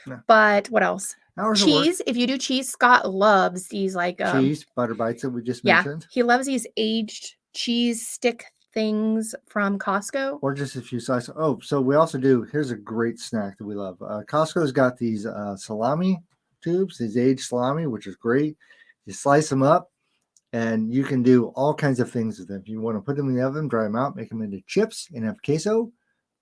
S1: No. But what else? Cheese. If you do cheese, Scott loves these like
S2: cheese butter bites that we just mentioned.
S1: He loves these aged cheese stick things from Costco.
S2: Or just a few slices. Oh, so we also do, here's a great snack that we love. Costco's got these salami tubes, these aged salami, which is great. You slice them up, and you can do all kinds of things with them. If you want to put them in the oven, dry them out, make them into chips, and have queso,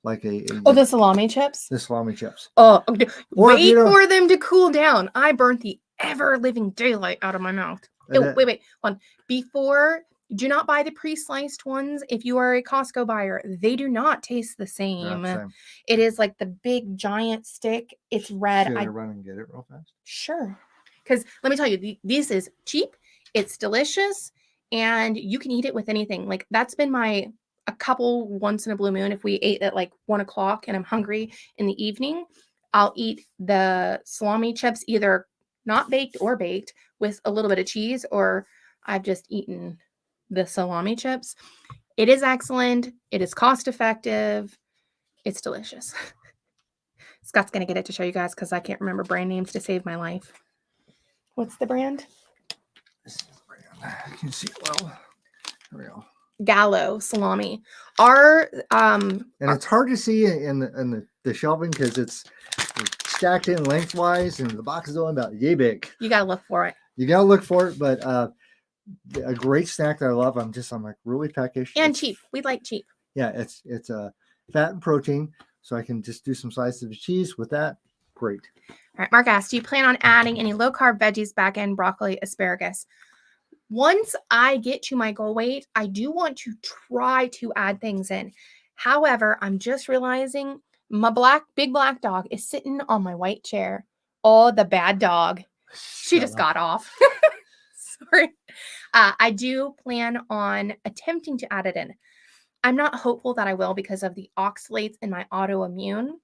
S2: like
S1: the salami chips.
S2: The salami chips.
S1: Oh, okay. Wait for them to cool down. I burnt the ever-living daylight out of my mouth. Oh, wait, hold on. Before, do not buy the pre-sliced ones. If you are a Costco buyer, they do not taste the same. It is like the big giant stick. It's red.
S2: Should I run and get it real fast?
S1: Sure. Because let me tell you, this is cheap. It's delicious, and you can eat it with anything. Like that's been a couple once in a blue moon. If we ate at like 1 o'clock and I'm hungry in the evening, I'll eat the salami chips, either not baked or baked, with a little bit of cheese, or I've just eaten the salami chips. It is excellent. It is cost effective. It's delicious. Scott's going to get it to show you guys because I can't remember brand names to save my life. What's the brand?
S2: This is the brand. I can see it well. There we go.
S1: Gallo salami. Our
S2: And it's hard to see in the shelving because it's stacked in lengthwise, and the box is only about yay big.
S1: You gotta look for it.
S2: You gotta look for it, but a great snack that I love. I'm like really peckish
S1: and cheap. We like cheap.
S2: Yeah, it's fat and protein, so I can just do some slices of cheese with that. Great.
S1: All right, Mark asked, do you plan on adding any low carb veggies back in, broccoli, asparagus? Once I get to my goal weight, I do want to try to add things in. However, I'm just realizing my big black dog is sitting on my white chair. Oh, the bad dog. She just got off. Sorry. I do plan on attempting to add it in. I'm not hopeful that I will because of the oxalates in my autoimmune,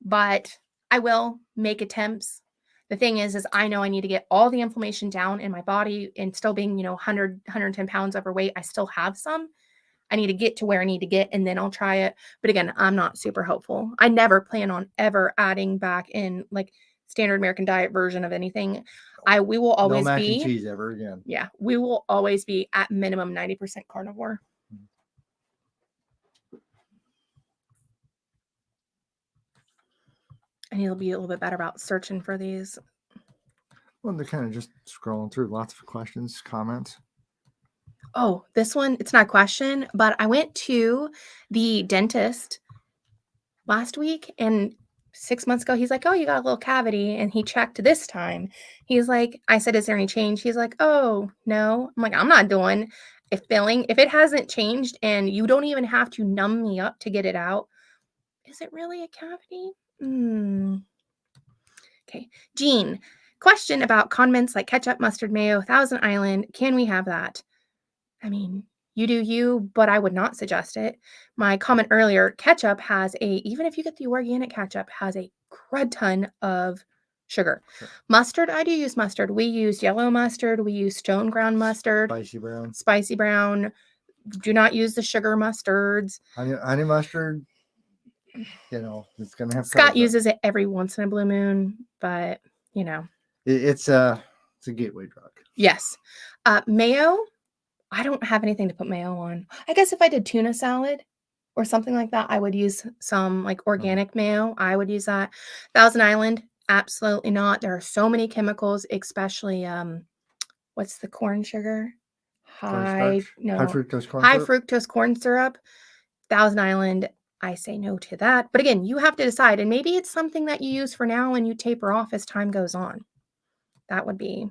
S1: but I will make attempts. The thing is I know I need to get all the inflammation down in my body, and still being, 100, 110 pounds overweight, I still have some. I need to get to where I need to get, and then I'll try it. But again, I'm not super hopeful. I never plan on ever adding back in like standard American diet version of anything. We will always
S2: no mac
S1: be
S2: and cheese ever again.
S1: Yeah, we will always be at minimum 90% carnivore. I need to be a little bit better about searching for these.
S2: Well, they're kind of just scrolling through lots of questions, comments.
S1: Oh, this one, it's not a question, but I went to the dentist last week, and 6 months ago, he's like, oh, you got a little cavity. And he checked this time. He's like, I said, is there any change? He's like, oh, no. I'm like, I'm not doing if it hasn't changed and you don't even have to numb me up to get it out. Is it really a cavity? Okay. Jean, question about condiments like ketchup, mustard, mayo, Thousand Island. Can we have that? I mean, you do you, but I would not suggest it. My comment earlier, ketchup even if you get the organic ketchup, has a crud ton of sugar. Sure. Mustard, I do use mustard. We use yellow mustard. We use stone ground mustard. Spicy brown. Do not use the sugar mustards.
S2: Honey mustard, it's going to have
S1: Scott uses it every once in a blue moon, but,
S2: It's a gateway drug.
S1: Yes. Mayo, I don't have anything to put mayo on. I guess if I did tuna salad or something like that, I would use some like organic mayo. I would use that. Thousand Island, absolutely not. There are so many chemicals, especially what's the corn sugar? High fructose corn syrup. Thousand Island, I say no to that. But again, you have to decide, and maybe it's something that you use for now and you taper off as time goes on. That would be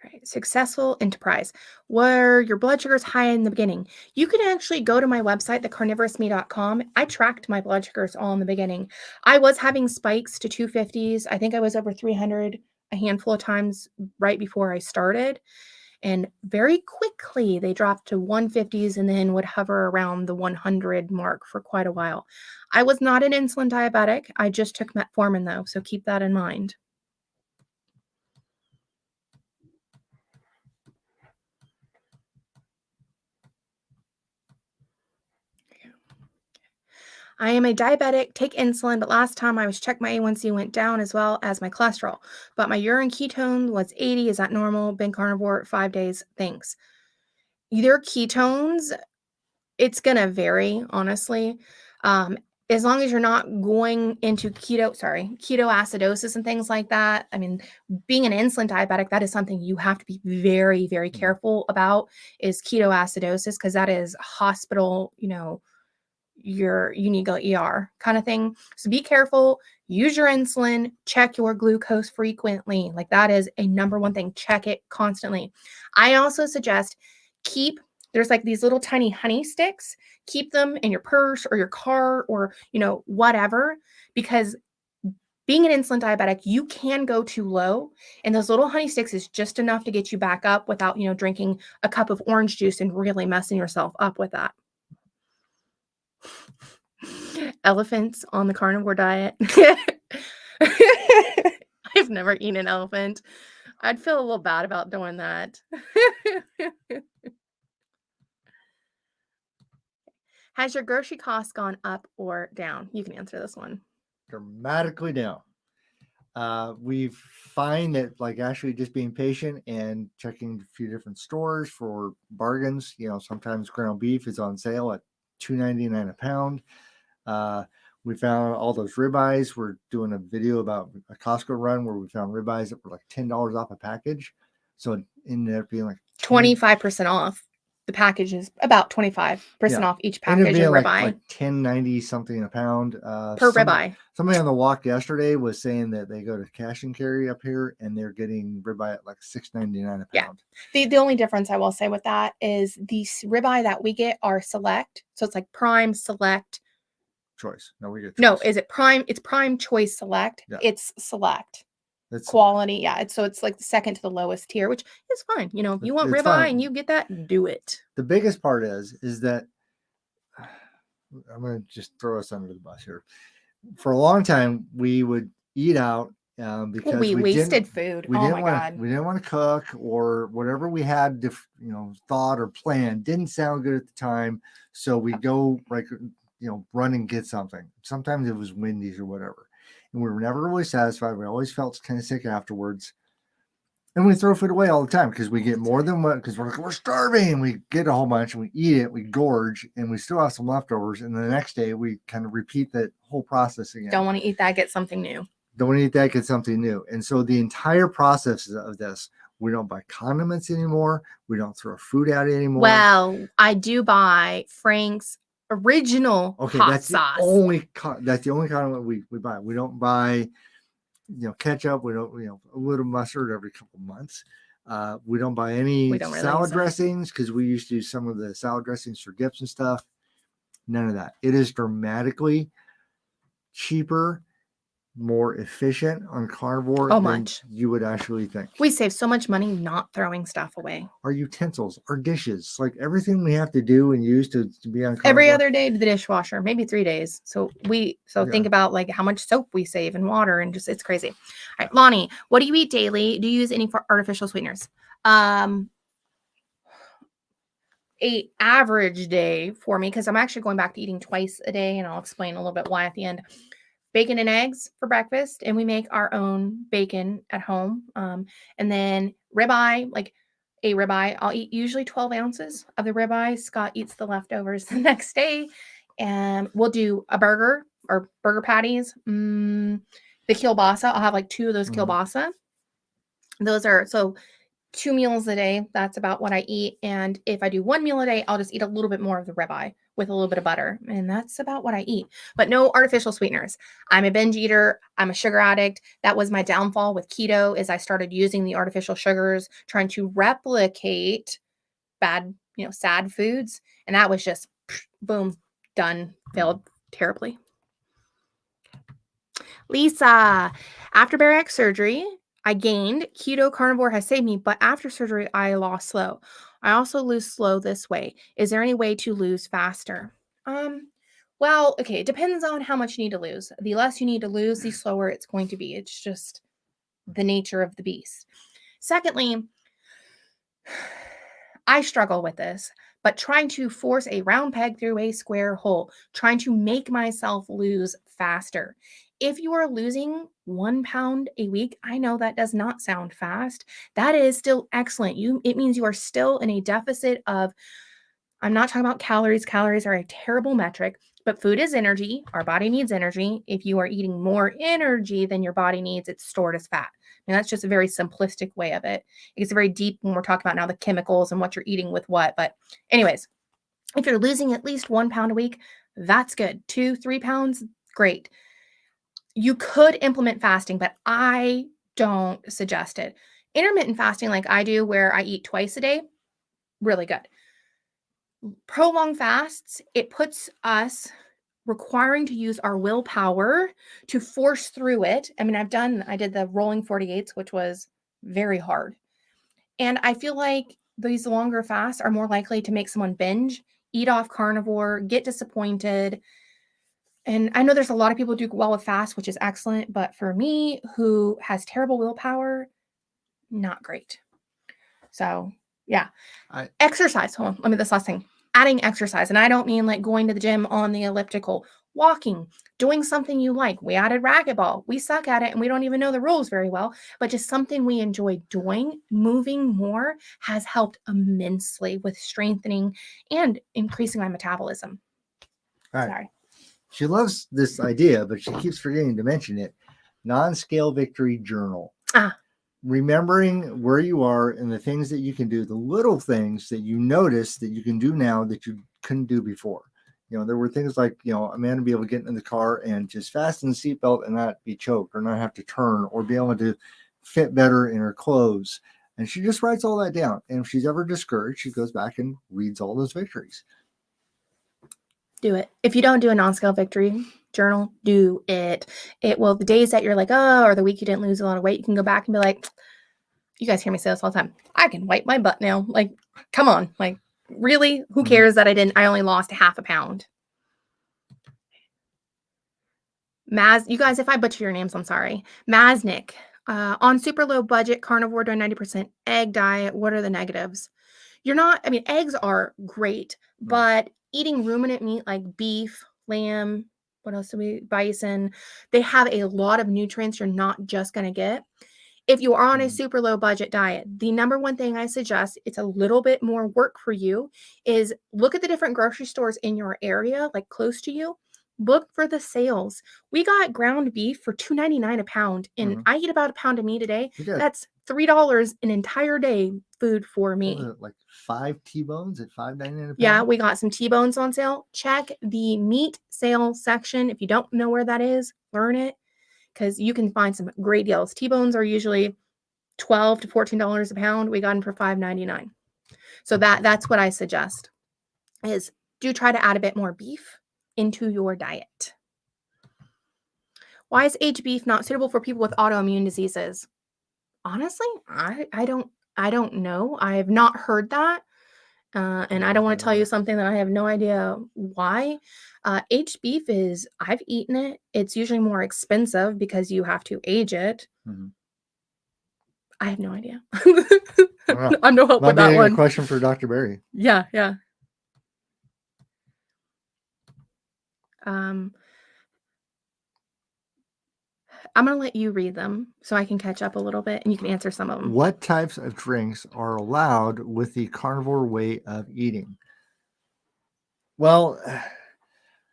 S1: right. Successful enterprise. Were your blood sugars high in the beginning? You can actually go to my website, thecarnivorousme.com. I tracked my blood sugars all in the beginning. I was having spikes to 250s. I think I was over 300 a handful of times right before I started. And very quickly, they dropped to 150s and then would hover around the 100 mark for quite a while. I was not an insulin diabetic. I just took metformin, though, so keep that in mind. I am a diabetic, take insulin, but last time I was checked, my A1C went down as well as my cholesterol. But my urine ketone was 80. Is that normal? Been carnivore 5 days. Thanks. Either ketones, it's going to vary, honestly. As long as you're not going into ketoacidosis and things like that. I mean, being an insulin diabetic, that is something you have to be very, very careful about, is ketoacidosis, because that is hospital, you need to go ER kind of thing. So be careful, use your insulin, check your glucose frequently. Like, that is a number one thing. Check it constantly. I also suggest there's like these little tiny honey sticks, keep them in your purse or your car or, whatever, because being an insulin diabetic, you can go too low, and those little honey sticks is just enough to get you back up without, drinking a cup of orange juice and really messing yourself up with that. Elephants on the carnivore diet. I've never eaten an elephant. I'd feel a little bad about doing that. Has your grocery cost gone up or down? You can answer this one.
S2: Dramatically down. We find that like actually just being patient and checking a few different stores for bargains. Sometimes ground beef is on sale at $2.99 a pound. We found all those ribeyes. We're doing a video about a Costco run where we found ribeyes that were like $10 off a package. So it ended up being like
S1: 25% off. The package is about 25% off each
S2: ended up
S1: package of
S2: being
S1: ribeye.
S2: like $10.90 something a pound.
S1: Per ribeye.
S2: Somebody on the walk yesterday was saying that they go to cash and carry up here and they're getting ribeye at like $6.99 a pound.
S1: The only difference I will say with that is the ribeye that we get are select. So it's like prime, select.
S2: Choice. No, we get choice.
S1: No, is it prime? It's prime, choice, select. Yeah. It's select. It's quality. Yeah. It's like the second to the lowest tier, which is fine. If you want ribeye and you get that, do it.
S2: The biggest part is that I'm going to just throw us under the bus here. For a long time, we would eat out because
S1: we wasted food. Oh my God.
S2: We didn't want to cook, or whatever we had thought or planned didn't sound good at the time. So we go run and get something. Sometimes it was Wendy's or whatever. And we were never really satisfied. We always felt kind of sick afterwards. And we throw food away all the time because we get more than what, because we're starving. And we get a whole bunch and we eat it, we gorge, and we still have some leftovers. And the next day we kind of repeat that whole process again.
S1: Don't want to eat that, get something new.
S2: Don't want to eat that, get something new. And so the entire process of this, we don't buy condiments anymore. We don't throw food out anymore.
S1: Well, I do buy Frank's original hot sauce.
S2: That's the only condiment we buy. We don't buy ketchup. We don't a little mustard every couple months. We don't buy any salad dressings because we used to use some of the salad dressings for dips and stuff. None of that. It is dramatically cheaper, more efficient on carnivore than you would actually think.
S1: We save so much money not throwing stuff away.
S2: Our utensils, our dishes, like everything we have to do and use to be on carnivore.
S1: Every other day to the dishwasher, maybe 3 days. So think about like how much soap we save and water, and just it's crazy. All right, Lonnie, what do you eat daily? Do you use any artificial sweeteners? A average day for me, because I'm actually going back to eating twice a day, and I'll explain a little bit why at the end. Bacon and eggs for breakfast, and we make our own bacon at home. And then ribeye, like a ribeye, I'll eat usually 12 ounces of the ribeye. Scott eats the leftovers the next day, and we'll do a burger or burger patties. The kielbasa, I'll have like 2 of those kielbasa. Those are 2 meals a day. That's about what I eat. And if I do 1 meal a day, I'll just eat a little bit more of the ribeye with a little bit of butter. And that's about what I eat, but no artificial sweeteners. I'm a binge eater. I'm a sugar addict. That was my downfall with keto, is I started using the artificial sugars, trying to replicate bad, sad foods. And that was just boom, done, failed terribly. Lisa, after bariatric surgery, I gained. Keto carnivore has saved me, but after surgery, I lost slow. I also lose slow this way. Is there any way to lose faster? Well, okay, it depends on how much you need to lose. The less you need to lose, the slower it's going to be. It's just the nature of the beast. Secondly, I struggle with this, but trying to force a round peg through a square hole, trying to make myself lose faster. If you are losing 1 pound a week, I know that does not sound fast. That is still excellent. It means you are still in a deficit of, I'm not talking about calories. Calories are a terrible metric, but food is energy. Our body needs energy. If you are eating more energy than your body needs, it's stored as fat. And that's just a very simplistic way of it. It gets very deep when we're talking about now the chemicals and what you're eating with what. But anyways, if you're losing at least 1 pound a week, that's good. 2, 3 pounds, great. You could implement fasting, but I don't suggest it. Intermittent fasting like I do, where I eat twice a day, really good. Prolonged fasts, it puts us requiring to use our willpower to force through it. I mean, I did the rolling 48s, which was very hard. And I feel like these longer fasts are more likely to make someone binge, eat off carnivore, get disappointed. And I know there's a lot of people who do well with fast, which is excellent. But for me, who has terrible willpower, not great. So yeah. Exercise. Hold on. Let me this last thing. Adding exercise. And I don't mean like going to the gym on the elliptical. walking, doing something you like. We added racquetball. We suck at it and we don't even know the rules very well, but just something we enjoy doing, moving more has helped immensely with strengthening and increasing my metabolism.
S2: All right.
S1: Sorry.
S2: She loves this idea, but she keeps forgetting to mention it. Non-scale victory journal. Remembering where you are and the things that you can do, the little things that you notice that you can do now that you couldn't do before. There were things like, Amanda be able to get in the car and just fasten the seatbelt and not be choked or not have to turn or be able to fit better in her clothes. And she just writes all that down. And if she's ever discouraged, she goes back and reads all those victories.
S1: Do it. If you don't do a non-scale victory journal, do it. It will, the days that you're like, oh, or the week you didn't lose a lot of weight, you can go back and be like, you guys hear me say this all the time. I can wipe my butt now. Like, come on. Like, really? Who cares that I only lost half a pound? You guys, if I butcher your names, I'm sorry. Maznik, on super low budget, carnivore doing 90% egg diet. What are the negatives? Eggs are great, but eating ruminant meat like beef, lamb, what else bison, they have a lot of nutrients you're not just going to get. If you are on a super low budget diet, the number one thing I suggest, it's a little bit more work for you, is look at the different grocery stores in your area, like close to you. Look for the sales. We got ground beef for $2.99 a pound, and I eat about a pound of meat a day. That's $3 an entire day food for me.
S2: Like 5 T-bones at $5.99 a pound?
S1: Yeah, we got some T-bones on sale. Check the meat sale section. If you don't know where that is, learn it, because you can find some great deals. T-bones are usually $12 to $14 a pound. We got them for $5.99. So that's what I suggest, is do try to add a bit more beef into your diet. Why is aged beef not suitable for people with autoimmune diseases? Honestly, I don't know. I have not heard that. And I don't want to tell you something that I have no idea why. Aged beef I've eaten it. It's usually more expensive because you have to age it. I have no idea. I'm no help with that one.
S2: A question for Dr. Berry.
S1: Yeah. I'm going to let you read them so I can catch up a little bit and you can answer some of them.
S2: What types of drinks are allowed with the carnivore way of eating? Well,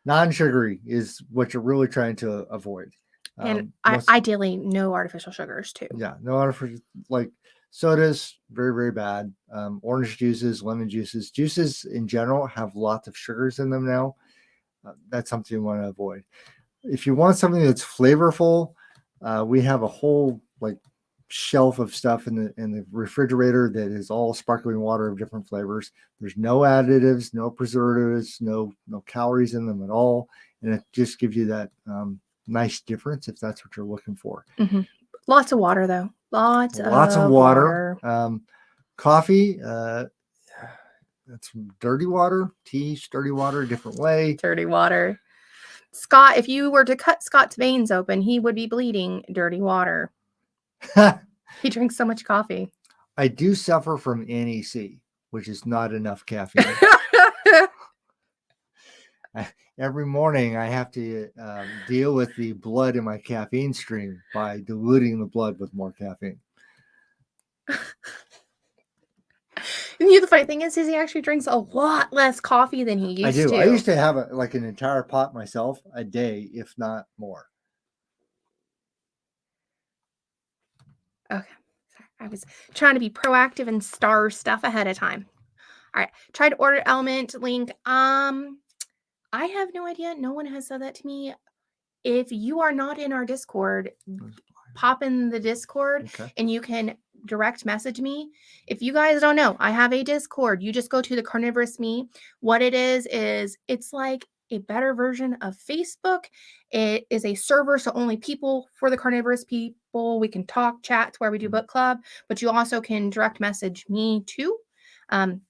S2: non-sugary is what you're really trying to avoid.
S1: And ideally, no artificial sugars too.
S2: Yeah, no artificial, like sodas, very, very bad. Orange juices, lemon juices. Juices in general have lots of sugars in them now. That's something you want to avoid. If you want something that's flavorful, we have a whole shelf of stuff in the refrigerator that is all sparkling water of different flavors. There's no additives, no preservatives, no calories in them at all, and it just gives you that nice difference if that's what you're looking for.
S1: Lots of water though. Lots of
S2: water. Coffee, that's dirty water. Tea, dirty water, different way.
S1: Dirty water. Scott, if you were to cut Scott's veins open, he would be bleeding dirty water. He drinks so much coffee.
S2: I do suffer from NEC, which is not enough caffeine. Every morning I have to deal with the blood in my caffeine stream by diluting the blood with more caffeine.
S1: And the funny thing is he actually drinks a lot less coffee than he used to.
S2: I used to have an entire pot myself a day, if not more.
S1: Okay. Sorry. I was trying to be proactive and star stuff ahead of time. All right. Try to order LMNT link. I have no idea. No one has said that to me. If you are not in our Discord, pop in the Discord and you can direct message me. If you guys don't know, I have a Discord. You just go to the Carnivorous Me. What it is it's like a better version of Facebook. It is a server, so only people for the carnivorous people. We can talk, chat, where we do book club, but you also can direct message me too. On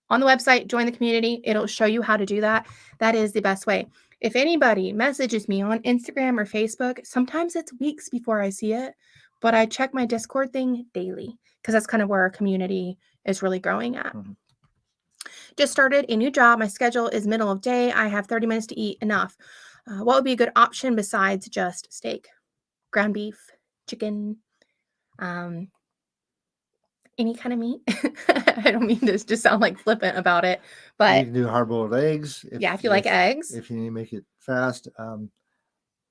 S1: the website, join the community. It'll show you how to do that. That is the best way. If anybody messages me on Instagram or Facebook, sometimes it's weeks before I see it, but I check my Discord thing daily because that's kind of where our community is really growing at. Just started a new job. My schedule is middle of day. I have 30 minutes to eat. Enough. What would be a good option besides just steak? Ground beef, chicken, um, any kind of meat. I don't mean to just sound like flippant about it,
S2: You
S1: but
S2: can do hard-boiled eggs
S1: yeah, if you like eggs.
S2: if you need to make it fast.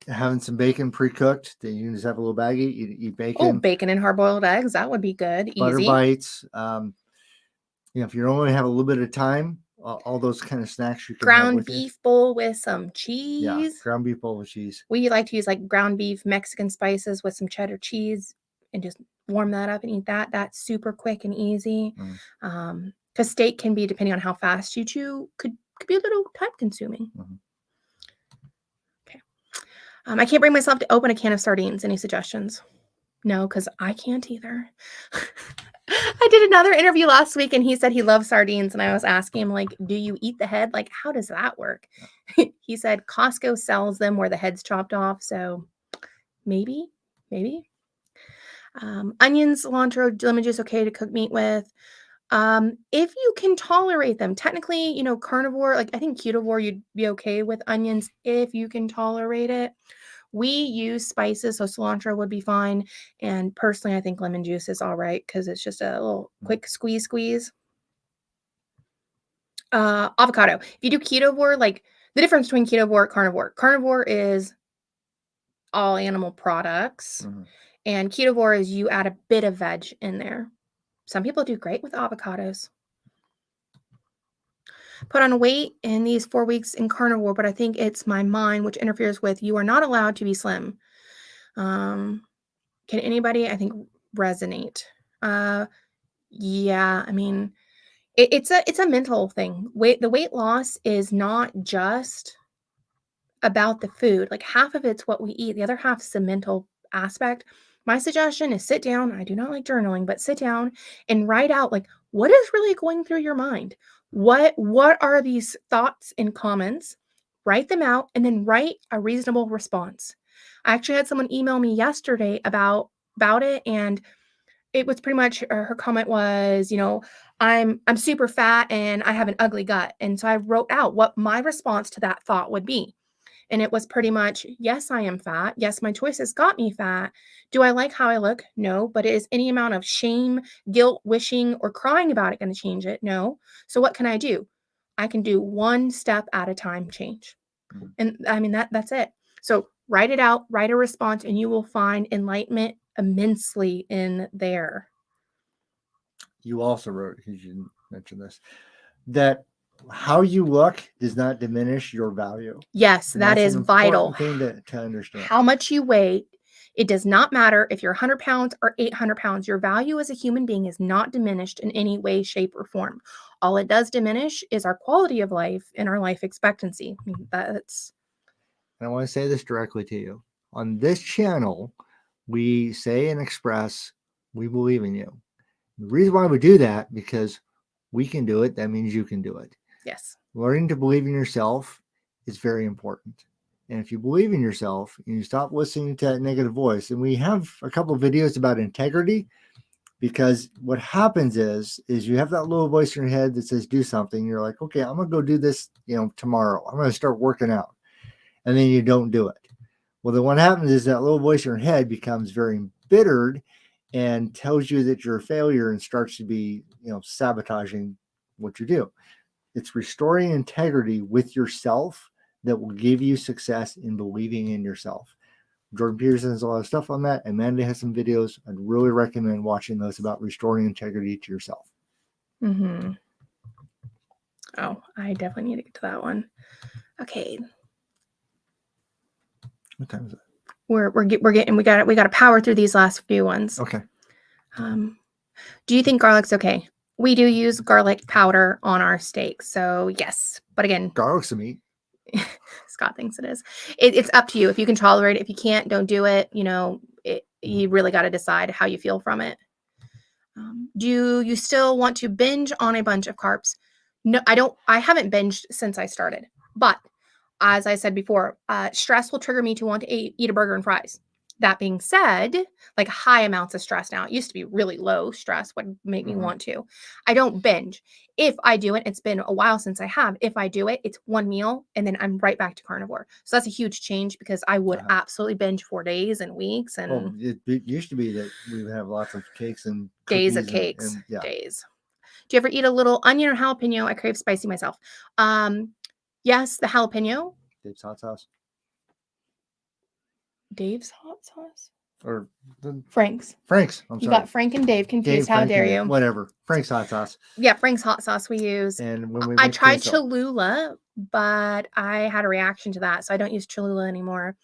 S2: Having some bacon pre-cooked, then you can just have a little baggie. You eat
S1: Oh,
S2: bacon,
S1: bacon and hard-boiled eggs, that would be good,
S2: butter
S1: easy.
S2: bites. If you only have a little bit of time, all those kind of snacks you can have
S1: Ground
S2: with you.
S1: beef bowl with some
S2: Yeah,
S1: cheese.
S2: ground beef bowl with cheese.
S1: We like to use like ground beef Mexican spices with some cheddar cheese and just warm that up and eat that. That's super quick and easy. Because steak can be, depending on how fast you chew, could be a little time consuming. Okay. I can't bring myself to open a can of sardines. Any suggestions? No, because I can't either. I did another interview last week and he said he loves sardines. And I was asking him, like, do you eat the head? Like, how does that work? He said Costco sells them where the head's chopped off. So maybe. Onions, cilantro, lemon juice, okay to cook meat with. If you can tolerate them, technically, carnivore, like I think ketovore, you'd be okay with onions if you can tolerate it. We use spices, so cilantro would be fine. And personally, I think lemon juice is all right because it's just a little quick squeeze. Avocado. If you do ketovore, like the difference between ketovore and carnivore. Carnivore is all animal products. And ketovore is you add a bit of veg in there. Some people do great with avocados. Put on weight in these 4 weeks in carnivore, but I think it's my mind which interferes with you are not allowed to be slim. Can anybody, I think, resonate? Yeah, I mean, it's a mental thing. The weight loss is not just about the food. Like half of it's what we eat. The other half is the mental aspect. My suggestion is sit down. I do not like journaling, but sit down and write out like what is really going through your mind. What are these thoughts and comments? Write them out and then write a reasonable response. I actually had someone email me yesterday about it, and it was pretty much her comment was, I'm super fat and I have an ugly gut. And so I wrote out what my response to that thought would be. And it was pretty much, yes, I am fat. Yes, my choices got me fat. Do I like how I look? No. But is any amount of shame, guilt, wishing, or crying about it going to change it? No. So what can I do? I can do one step at a time change. And I mean, that's it. So write it out, write a response, and you will find enlightenment immensely in there.
S2: You also wrote, because you mentioned this, that how you look does not diminish your value.
S1: Yes, that is vital.
S2: Thing to understand.
S1: How much you weigh, it does not matter if you're 100 pounds or 800 pounds. Your value as a human being is not diminished in any way, shape, or form. All it does diminish is our quality of life and our life expectancy. I mean, that's.
S2: And I want to say this directly to you. On this channel, we say and express we believe in you. The reason why we do that, because we can do it, that means you can do it.
S1: Yes.
S2: Learning to believe in yourself is very important. And if you believe in yourself and you stop listening to that negative voice, and we have a couple of videos about integrity, because what happens is you have that little voice in your head that says do something. You're like, okay, I'm going to go do this, tomorrow. I'm going to start working out. And then you don't do it. Well, then what happens is that little voice in your head becomes very embittered and tells you that you're a failure and starts to be, sabotaging what you do. It's restoring integrity with yourself that will give you success in believing in yourself. Jordan Peterson has a lot of stuff on that. Amanda has some videos. I'd really recommend watching those about restoring integrity to yourself.
S1: Oh, I definitely need to get to that one. Okay.
S2: What time is it?
S1: We're getting we got to power through these last few ones.
S2: Okay.
S1: Do you think garlic's okay? We do use garlic powder on our steaks, so yes. But again,
S2: garlic's a meat.
S1: Scott thinks it is. It's up to you. If you can tolerate it, if you can't, don't do it. You really got to decide how you feel from it. Do you still want to binge on a bunch of carbs? No, I don't. I haven't binged since I started, but as I said before, stress will trigger me to want to eat a burger and fries. That being said, like high amounts of stress now. It used to be really low stress would make me want to. I don't binge. If I do it, it's been a while since I have. If I do it, it's one meal and then I'm right back to carnivore. So that's a huge change because I would absolutely binge for days and weeks and
S2: Well, it used to be that we would have lots of cakes and
S1: days of
S2: cookies
S1: cakes.
S2: and yeah.
S1: Days. Do you ever eat a little onion or jalapeno? I crave spicy myself. Yes, the jalapeno.
S2: Dave's hot sauce.
S1: Dave's hot sauce?
S2: Or
S1: Frank's.
S2: Frank's. I'm
S1: You
S2: sorry.
S1: got Frank and Dave confused.
S2: Dave,
S1: How
S2: Frank,
S1: dare
S2: and
S1: you?
S2: Dave, whatever. Frank's hot sauce.
S1: Yeah, Frank's hot sauce we use.
S2: And when we
S1: I
S2: make
S1: tried
S2: queso.
S1: Cholula, but I had a reaction to that, so I don't use Cholula anymore.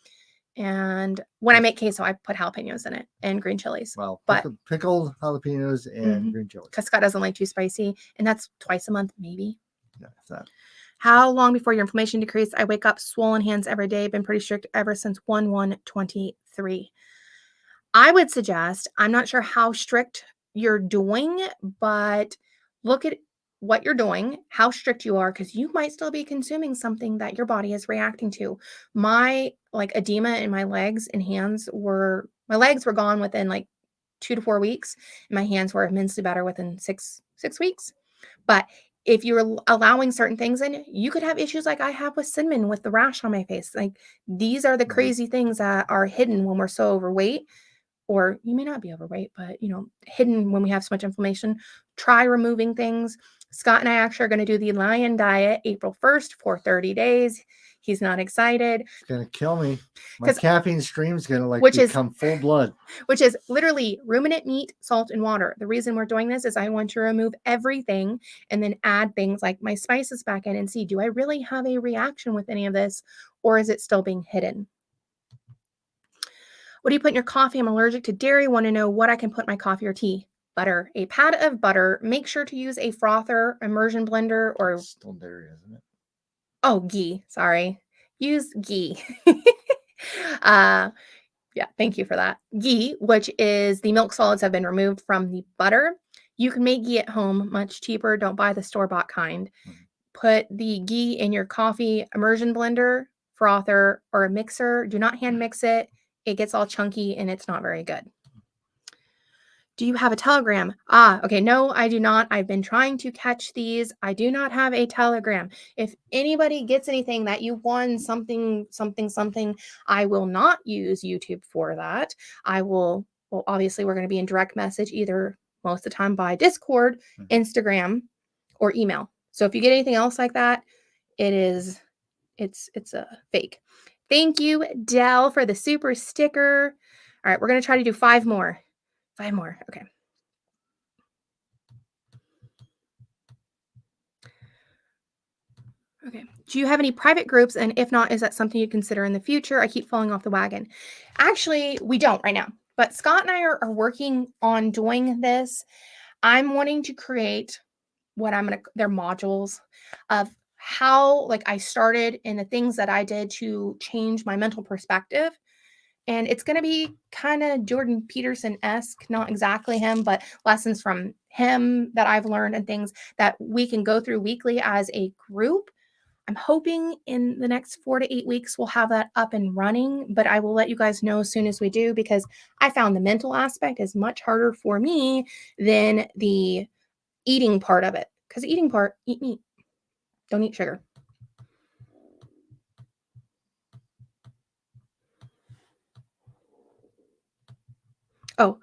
S1: And when I make queso, I put jalapenos in it and green chilies.
S2: Well,
S1: but
S2: pickled jalapenos and green chilies.
S1: Because Scott doesn't like too spicy, and that's twice a month, maybe.
S2: Yeah, that.
S1: How long before your inflammation decreased? I wake up swollen hands every day. Been pretty strict ever since 1/1/23. I would suggest, I'm not sure how strict you're doing, but look at what you're doing, how strict you are, because you might still be consuming something that your body is reacting to. My edema in my legs and hands my legs were gone within like 2 to 4 weeks. And my hands were immensely better within six weeks. But if you're allowing certain things in, you could have issues like I have with cinnamon with the rash on my face. Like these are the crazy things that are hidden when we're so overweight. Or you may not be overweight, but hidden when we have so much inflammation. Try removing things. Scott and I actually are going to do the Lion Diet April 1st for 30 days. He's not excited.
S2: It's going to kill me. My caffeine stream is going to become full blood.
S1: Which is literally ruminant meat, salt, and water. The reason we're doing this is I want to remove everything and then add things like my spices back in and see, do I really have a reaction with any of this, or is it still being hidden? What do you put in your coffee? I'm allergic to dairy. Want to know what I can put in my coffee or tea? Butter. A pat of butter. Make sure to use a frother, immersion blender, or
S2: still dairy, isn't it?
S1: Oh, ghee. Sorry. Use ghee. Yeah, thank you for that. Ghee, which is the milk solids have been removed from the butter. You can make ghee at home, much cheaper. Don't buy the store-bought kind. Put the ghee in your coffee immersion blender, frother, or a mixer. Do not hand mix it. It gets all chunky and it's not very good. Do you have a Telegram? Okay. No, I do not. I've been trying to catch these. I do not have a Telegram. If anybody gets anything that you won something, I will not use YouTube for that. Well, obviously we're going to be in direct message either most of the time by Discord, Instagram, or email. So if you get anything else like that, it's a fake. Thank you, Dell, for the super sticker. All right, we're going to try to do 5 more. 5 more. Okay. Okay. Do you have any private groups? And if not, is that something you consider in the future? I keep falling off the wagon. Actually, we don't right now. But Scott and I are working on doing this. I'm wanting to create they're modules of how I started and the things that I did to change my mental perspective. And it's going to be kind of Jordan Peterson-esque, not exactly him, but lessons from him that I've learned and things that we can go through weekly as a group. I'm hoping in the next 4 to 8 weeks, we'll have that up and running, but I will let you guys know as soon as we do, because I found the mental aspect is much harder for me than the eating part of it. Because the eating part, eat meat. Don't eat sugar. Oh,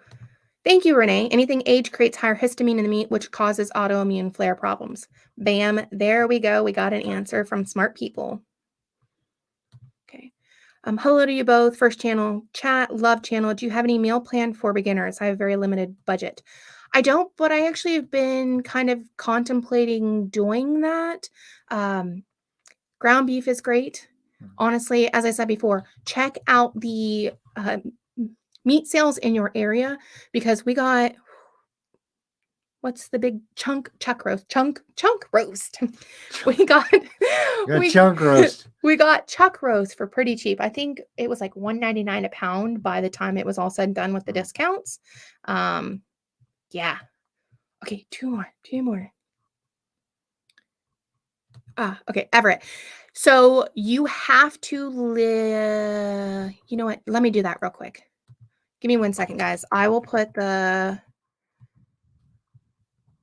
S1: thank you, Renee. Anything aged creates higher histamine in the meat, which causes autoimmune flare problems. Bam. There we go. We got an answer from smart people. Okay. Hello to you both. First channel chat, love channel. Do you have any meal plan for beginners? I have a very limited budget. I don't, but I actually have been kind of contemplating doing that. Ground beef is great. Honestly, as I said before, check out the meat sales in your area, because we got, what's the big chunk roast? Chunk roast. We got
S2: chunk roast.
S1: We got chuck roast for pretty cheap. I think it was like $1.99 a pound by the time it was all said and done with the discounts. Yeah. Okay, two more. Okay, Everett. So you have to live. You know what? Let me do that real quick. Give me 1 second, guys. I will put the,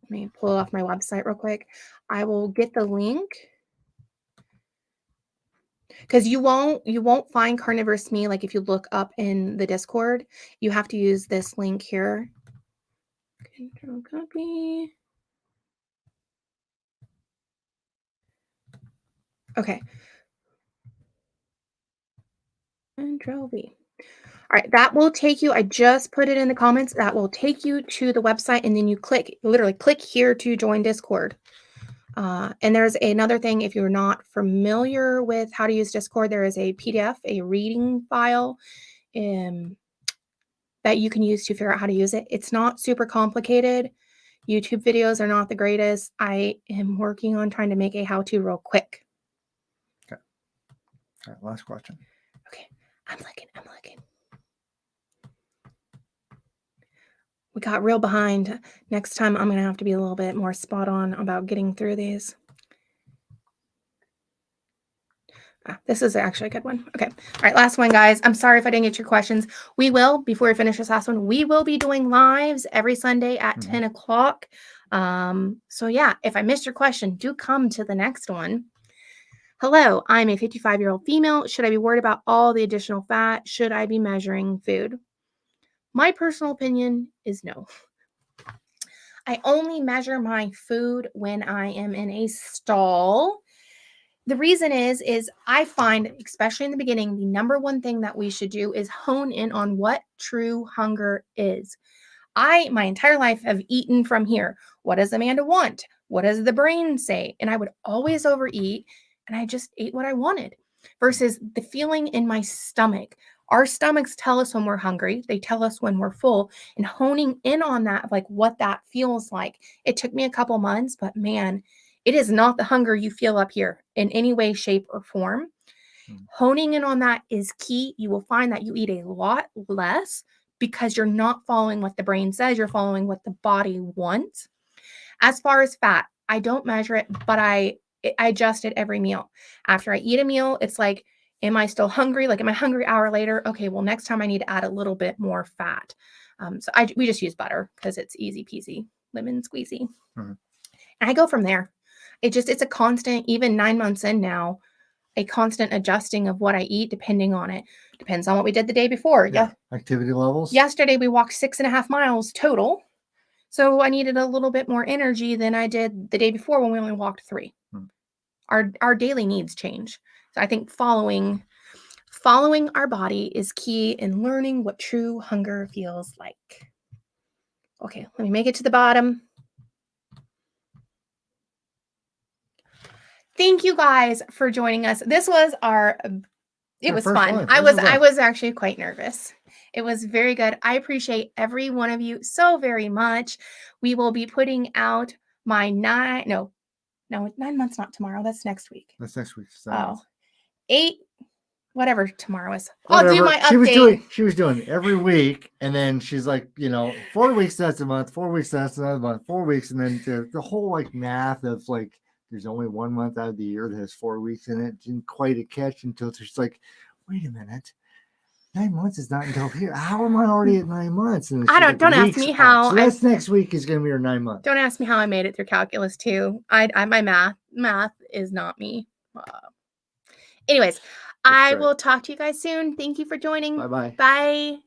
S1: let me pull it off my website real quick. I will get the link because you won't find Carnivorous Me. Like if you look up in the Discord, you have to use this link here. Control copy. Okay. Control V. All right, that will take you, I just put it in the comments, that will take you to the website, and then you literally click here to join Discord. And there's another thing, if you're not familiar with how to use Discord, there is a PDF, a reading file that you can use to figure out how to use it. It's not super complicated. YouTube videos are not the greatest. I am working on trying to make a how-to real quick.
S2: Okay. All right, last question.
S1: Okay, I'm looking. We got real behind. Next time, I'm going to have to be a little bit more spot on about getting through these. This is actually a good one. Okay. All right. Last one, guys. I'm sorry if I didn't get your questions. We will, before we finish this last one, we will be doing lives every Sunday at 10 o'clock. So yeah, if I missed your question, do come to the next one. Hello, I'm a 55-year-old female. Should I be worried about all the additional fat? Should I be measuring food? My personal opinion is no. I only measure my food when I am in a stall. The reason is I find, especially in the beginning, the number one thing that we should do is hone in on what true hunger is. My entire life, have eaten from here. What does Amanda want? What does the brain say? And I would always overeat, and I just ate what I wanted versus the feeling in my stomach. Our stomachs tell us when we're hungry. They tell us when we're full, and honing in on that, like what that feels like. It took me a couple months, but man, it is not the hunger you feel up here in any way, shape, or form. Honing in on that is key. You will find that you eat a lot less because you're not following what the brain says. You're following what the body wants. As far as fat, I don't measure it, but I adjust it every meal. After I eat a meal, it's like, am I still hungry? Like, am I hungry an hour later? Okay, well, next time I need to add a little bit more fat. We just use butter because it's easy peasy, lemon squeezy. And I go from there. It's a constant, even 9 months in now, a constant adjusting of what I eat depending on it. Depends on what we did the day before. Yeah.
S2: Activity levels.
S1: Yesterday we walked 6.5 miles total. So I needed a little bit more energy than I did the day before when we only walked 3. Our daily needs change. So I think following our body is key in learning what true hunger feels like. Okay, let me make it to the bottom. Thank you guys for joining us. This was it was fun. I was actually quite nervous. It was very good. I appreciate every one of you so very much. We will be putting out my 9 months, not tomorrow. That's next week.
S2: That's next week.
S1: Oh, 8, whatever tomorrow is. I'll do my
S2: update. She was doing every week, and then she's like, 4 weeks, that's a month. 4 weeks, that's another month. 4 weeks, and then the whole like math of like, there's only 1 month out of the year that has 4 weeks in it. Didn't quite catch until she's like, wait a minute. 9 months is not until here. How am I already at 9 months? And
S1: don't ask me how.
S2: So that's next week is going to be your 9 months.
S1: Don't ask me how I made it through calculus too. My math is not me. Anyways, I will talk to you guys soon. Thank you for joining.
S2: Bye-bye.
S1: Bye.